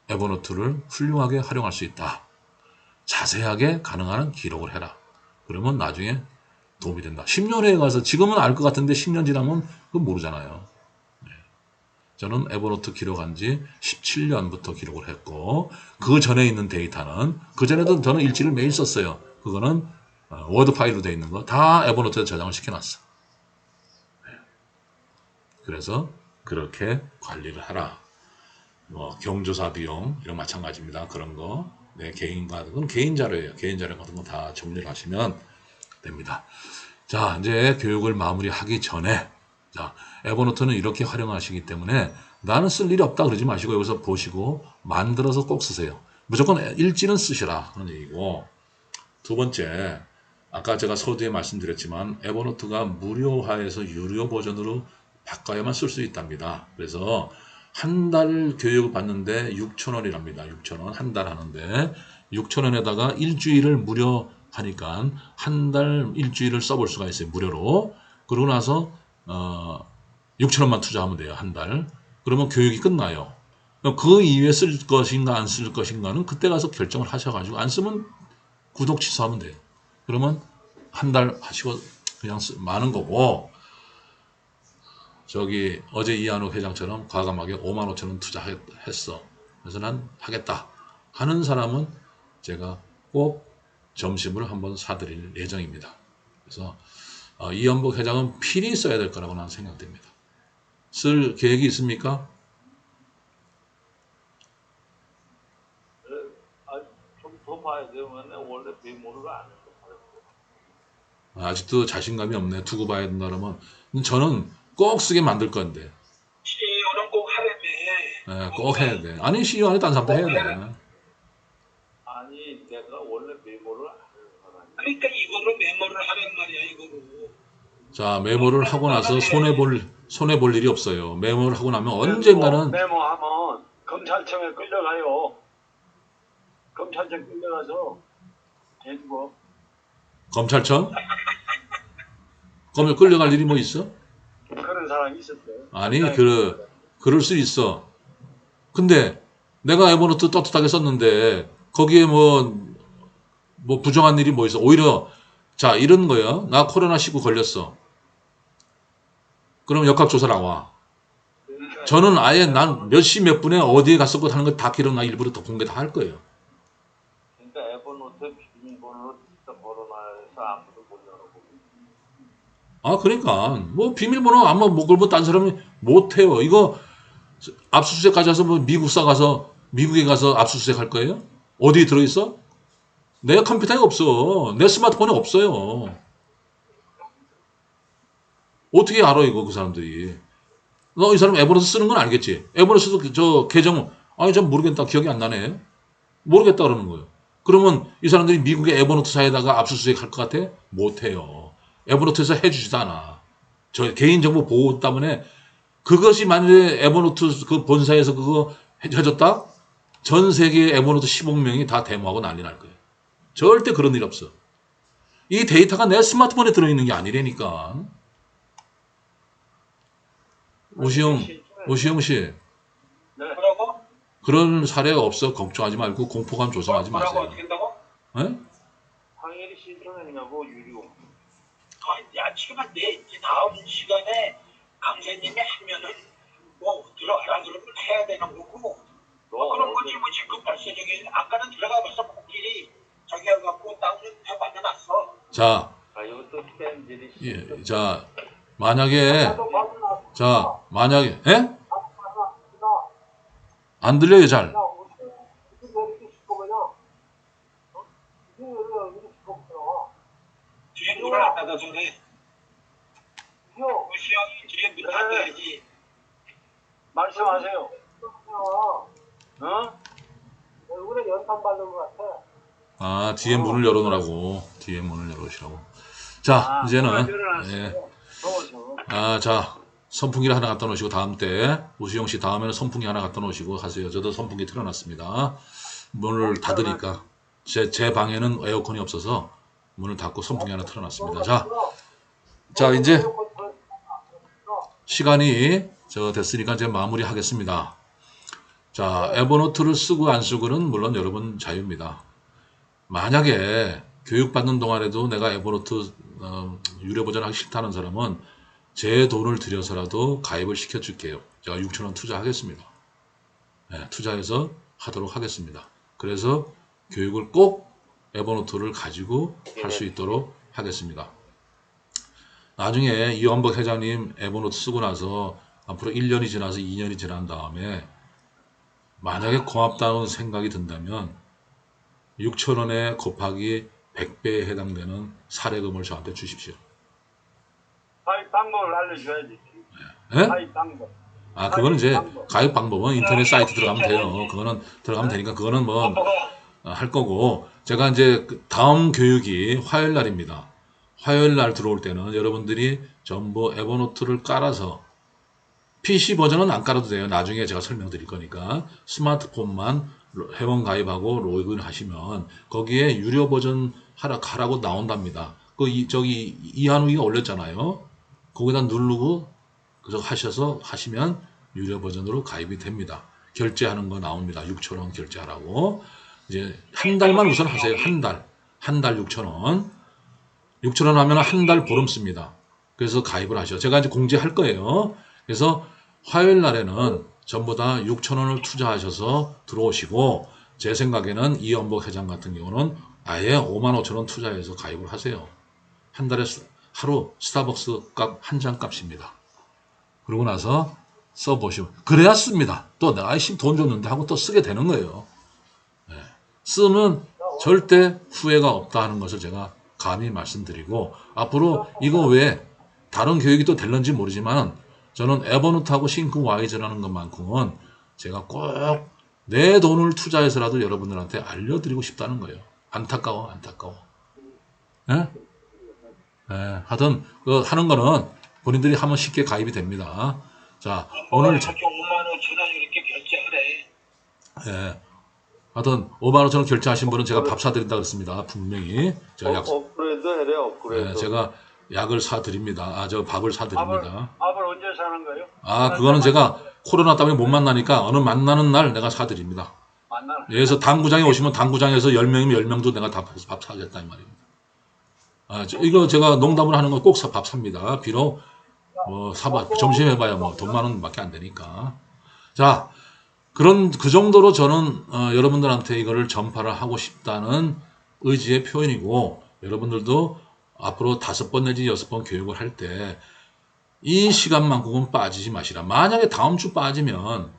에버노트를 훌륭하게 활용할 수 있다. 자세하게 가능한 기록을 해라. 그러면 나중에 도움이 된다. 10년 후에 가서 지금은 알 것 같은데 10년 지나면 그건 모르잖아요. 저는 에버노트 기록한 지 17년부터 기록을 했고 그 전에 있는 데이터는 그 전에도 저는 일지를 매일 썼어요. 그거는 워드 파일로 되어 있는 거 다 에버노트에 저장을 시켜놨어. 그래서 그렇게 관리를 하라. 경조사 비용 이런 마찬가지입니다. 그런 거 그건 개인 자료예요. 개인 자료 같은 거 다 정리를 하시면 됩니다. 자 이제 교육을 마무리하기 전에 자 에버노트는 이렇게 활용하시기 때문에 나는 쓸 일이 없다 그러지 마시고 여기서 보시고 만들어서 꼭 쓰세요. 무조건 일지는 쓰시라 그런 얘기고 두 번째 아까 제가 서두에 말씀드렸지만 에버노트가 무료화해서 유료 버전으로 바꿔야만 쓸 수 있답니다. 그래서 한 달 교육을 받는데 6,000원이랍니다. 6,000원 한 달 하는데 6,000원에다가 일주일을 무료 하니까 한 달 일주일을 써볼 수가 있어요. 무료로. 그러고 나서 6,000원만 투자하면 돼요. 한 달. 그러면 교육이 끝나요. 그 이후에 쓸 것인가 안 쓸 것인가는 그때 가서 결정을 하셔가지고 안 쓰면 구독 취소하면 돼요. 그러면 한 달 하시고 그냥 많은 거고, 저기 어제 이한욱 회장처럼 과감하게 5만 5천 원 투자했어. 그래서 난 하겠다 하는 사람은 제가 꼭 점심을 한번 사드릴 예정입니다. 그래서 이현복 회장은 필히 써야 될 거라고 나는 생각됩니다. 쓸 계획이 있습니까? 좀 더 봐야 되면 원래 메모를 안 했어. 아직도 자신감이 없네. 두고 봐야 된다 그러면 저는 꼭 쓰게 만들 건데. CEO는 꼭 하려면 꼭 해야 돼. 아니 CEO 안에 딴 사람도 해야 돼. 아니 내가 원래 메모를 안 하는 사람이야. 그러니까 이거로 메모를 하란 말이야 이거로. 자, 메모를 하고 나서 손해 볼 일이 없어요. 메모를 하고 나면 언젠가는 메모하면 검찰청에 끌려가요. 검찰청 끌려가서 대주고. 검찰청? 검을 끌려갈 일이 뭐 있어? 그런 사람이 있었어요. 아니, 그럴 수 있어. 근데 내가 에버노트 떳떳하게 썼는데 거기에 뭐 부정한 일이 뭐 있어? 오히려 자, 이런 거예요. 나 코로나19 걸렸어. 그럼 역학조사 나와. 저는 아예 난 몇 시 몇 분에 어디에 갔었고 하는 거 다 기록 나 일부러 더 공개 다 할 거예요. 그러니까 에버노트 비밀번호를 진짜 걸어놔서 아무도 못 열어보고. 그러니까 뭐 비밀번호 아마 못 걸고 딴 사람이 못 해요. 이거 압수수색까지 해서 뭐 미국에 가서 압수수색 할 거예요? 어디에 들어 있어? 내 컴퓨터에 없어. 내 스마트폰에 없어요. 어떻게 알아 이거 그 사람들이? 너 이 사람 에버노트 쓰는 건 알겠지? 에버노트도 저 계정 전 모르겠다. 기억이 안 나네. 모르겠다 그러는 거예요. 그러면 이 사람들이 미국의 에버노트사에다가 압수수색 할 것 같아? 못 해요. 에버노트에서 해주지도 않아. 저 개인정보 보호 때문에 그것이 만약에 에버노트 그 본사에서 그거 해줬다? 전 세계 에버노트 15억 명이 다 데모하고 난리 날 거예요. 절대 그런 일 없어. 이 데이터가 내 스마트폰에 들어있는 게 아니라니까. 오시영 씨, 네. 뭐라고? 그런 사례가 없어. 걱정하지 말고 공포감 조성하지 뭐라고 마세요. 어떻게 한다고? 에? 당연히 신청했냐고 유료. 야 지금 내 다음 시간에 강사님이 하면은 뭐 들어가라 그러면 해야 되는 거고. 그런 거지 뭐 지금 벌써 저기 아까는 들어가면서 코끼리 저기 해갖고 다운을 다 만들어놨어. 자, 이것도 팬들이 예, 자, 만약에, 에? 안 들려요, 잘. 뒤에 문을 안 닫아서 그래. 시영이 뒤에 문 닫아야지. 말씀하세요. 얼굴에 연탄 바른 것 같아. 뒤에 문을 열어놓으라고. 뒤에 문을 열어오시라고. 자, 이제는, 예. 자, 선풍기를 하나 갖다 놓으시고, 다음 때, 오수영 씨 다음에는 선풍기 하나 갖다 놓으시고 하세요. 저도 선풍기 틀어놨습니다. 문을 닫으니까. 제 방에는 에어컨이 없어서 문을 닫고 선풍기 하나 틀어놨습니다. 자, 이제 시간이 됐으니까 이제 마무리 하겠습니다. 자, 에버노트를 쓰고 안 쓰고는 물론 여러분 자유입니다. 만약에 교육받는 동안에도 내가 에버노트 유료 버전 하기 싫다는 사람은 제 돈을 들여서라도 가입을 시켜줄게요. 제가 6,000원 투자하겠습니다. 네, 투자해서 하도록 하겠습니다. 그래서 교육을 꼭 에버노트를 가지고 할 수 있도록 하겠습니다. 나중에 이현복 회장님 에버노트 쓰고 나서 앞으로 1년이 지나서 2년이 지난 다음에 만약에 고맙다는 생각이 든다면 6,000원에 곱하기 100배에 해당되는 사례금을 저한테 주십시오. 가입 방법을 알려줘야지. 예? 가입 방법. 그거는 이제 가입 방법은 인터넷 사이트 들어가면 돼요. 그거는 들어가면 되니까 그거는 뭐 할 거고, 제가 이제 다음 교육이 화요일 날입니다. 화요일 날 들어올 때는 여러분들이 전부 에버노트를 깔아서 PC 버전은 안 깔아도 돼요. 나중에 제가 설명드릴 거니까 스마트폰만 회원 가입하고 로그인 하시면 거기에 유료 버전 하라고 나온답니다. 저기 이한우이가 올렸잖아요. 거기다 누르고 그래서 하시면 유료 버전으로 가입이 됩니다. 결제하는 거 나옵니다. 6,000원 결제하라고. 이제 한 달만 우선 하세요. 한 달 6,000원. 6,000원 하면 한 달 보름 씁니다. 그래서 가입을 하셔. 제가 이제 공지할 거예요. 그래서 화요일 날에는 전부 다 6,000원을 투자하셔서 들어오시고, 제 생각에는 이연복 회장 같은 경우는 아예 55,000원 투자해서 가입을 하세요. 한 달에 하루 스타벅스 값 한 잔 값입니다. 그러고 나서 써보시면 그래야 씁니다. 또 내가 돈 줬는데 하고 또 쓰게 되는 거예요. 쓰면 절대 후회가 없다 하는 것을 제가 감히 말씀드리고, 앞으로 이거 외에 다른 교육이 또 될런지 모르지만 저는 에버노트하고 싱크와이즈라는 것만큼은 제가 꼭 내 돈을 투자해서라도 여러분들한테 알려드리고 싶다는 거예요. 안타까워. 예? 예, 하여튼 하는 거는 본인들이 하면 쉽게 가입이 됩니다. 자, 오늘 이렇게 55,000원 이렇게 결제하래. 예, 하여튼 55,000원 결제하신 분은 제가 밥 사드린다 그랬습니다. 분명히 제가 업그레이드 해래, 업그레이드. 예, 제가 약을 사드립니다. 저 밥을 사드립니다. 밥을 언제 사는 거예요? 그거는 제가 코로나 때문에 못 만나니까 어느 만나는 날 내가 사드립니다. 만나는. 그래서 당구장에 오시면 당구장에서 10명이면 10명도 내가 다 밥 사겠다 이 말입니다. 이거 제가 농담을 하는 거 꼭 밥 삽니다. 비록 점심 해봐야 돈 10,000원밖에 안 되니까. 자, 그 정도로 저는 여러분들한테 이거를 전파를 하고 싶다는 의지의 표현이고, 여러분들도 앞으로 5번 내지 6번 교육을 할 때 이 시간만큼은 빠지지 마시라. 만약에 다음 주 빠지면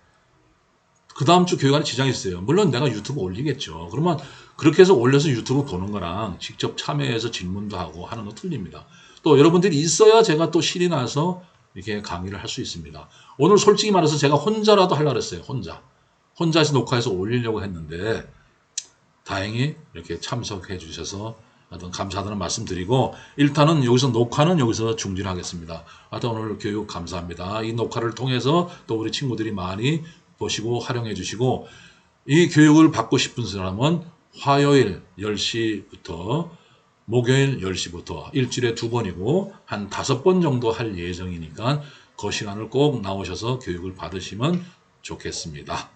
그 다음 주 교육안에 지장이 있어요. 물론 내가 유튜브 올리겠죠. 그러면 그렇게 해서 올려서 유튜브 보는 거랑 직접 참여해서 질문도 하고 하는 거 틀립니다. 또 여러분들이 있어야 제가 또 실이 나서 이렇게 강의를 할 수 있습니다. 오늘 솔직히 말해서 제가 혼자라도 하려고 했어요. 혼자서 녹화해서 올리려고 했는데 다행히 이렇게 참석해 주셔서 하여튼 감사하다는 말씀 드리고, 일단은 녹화는 여기서 중지하겠습니다. 하여튼 오늘 교육 감사합니다. 이 녹화를 통해서 또 우리 친구들이 많이 보시고 활용해 주시고, 이 교육을 받고 싶은 사람은 화요일 10시부터 목요일 10시부터 일주일에 2번이고 한 5번 정도 할 예정이니까 그 시간을 꼭 나오셔서 교육을 받으시면 좋겠습니다.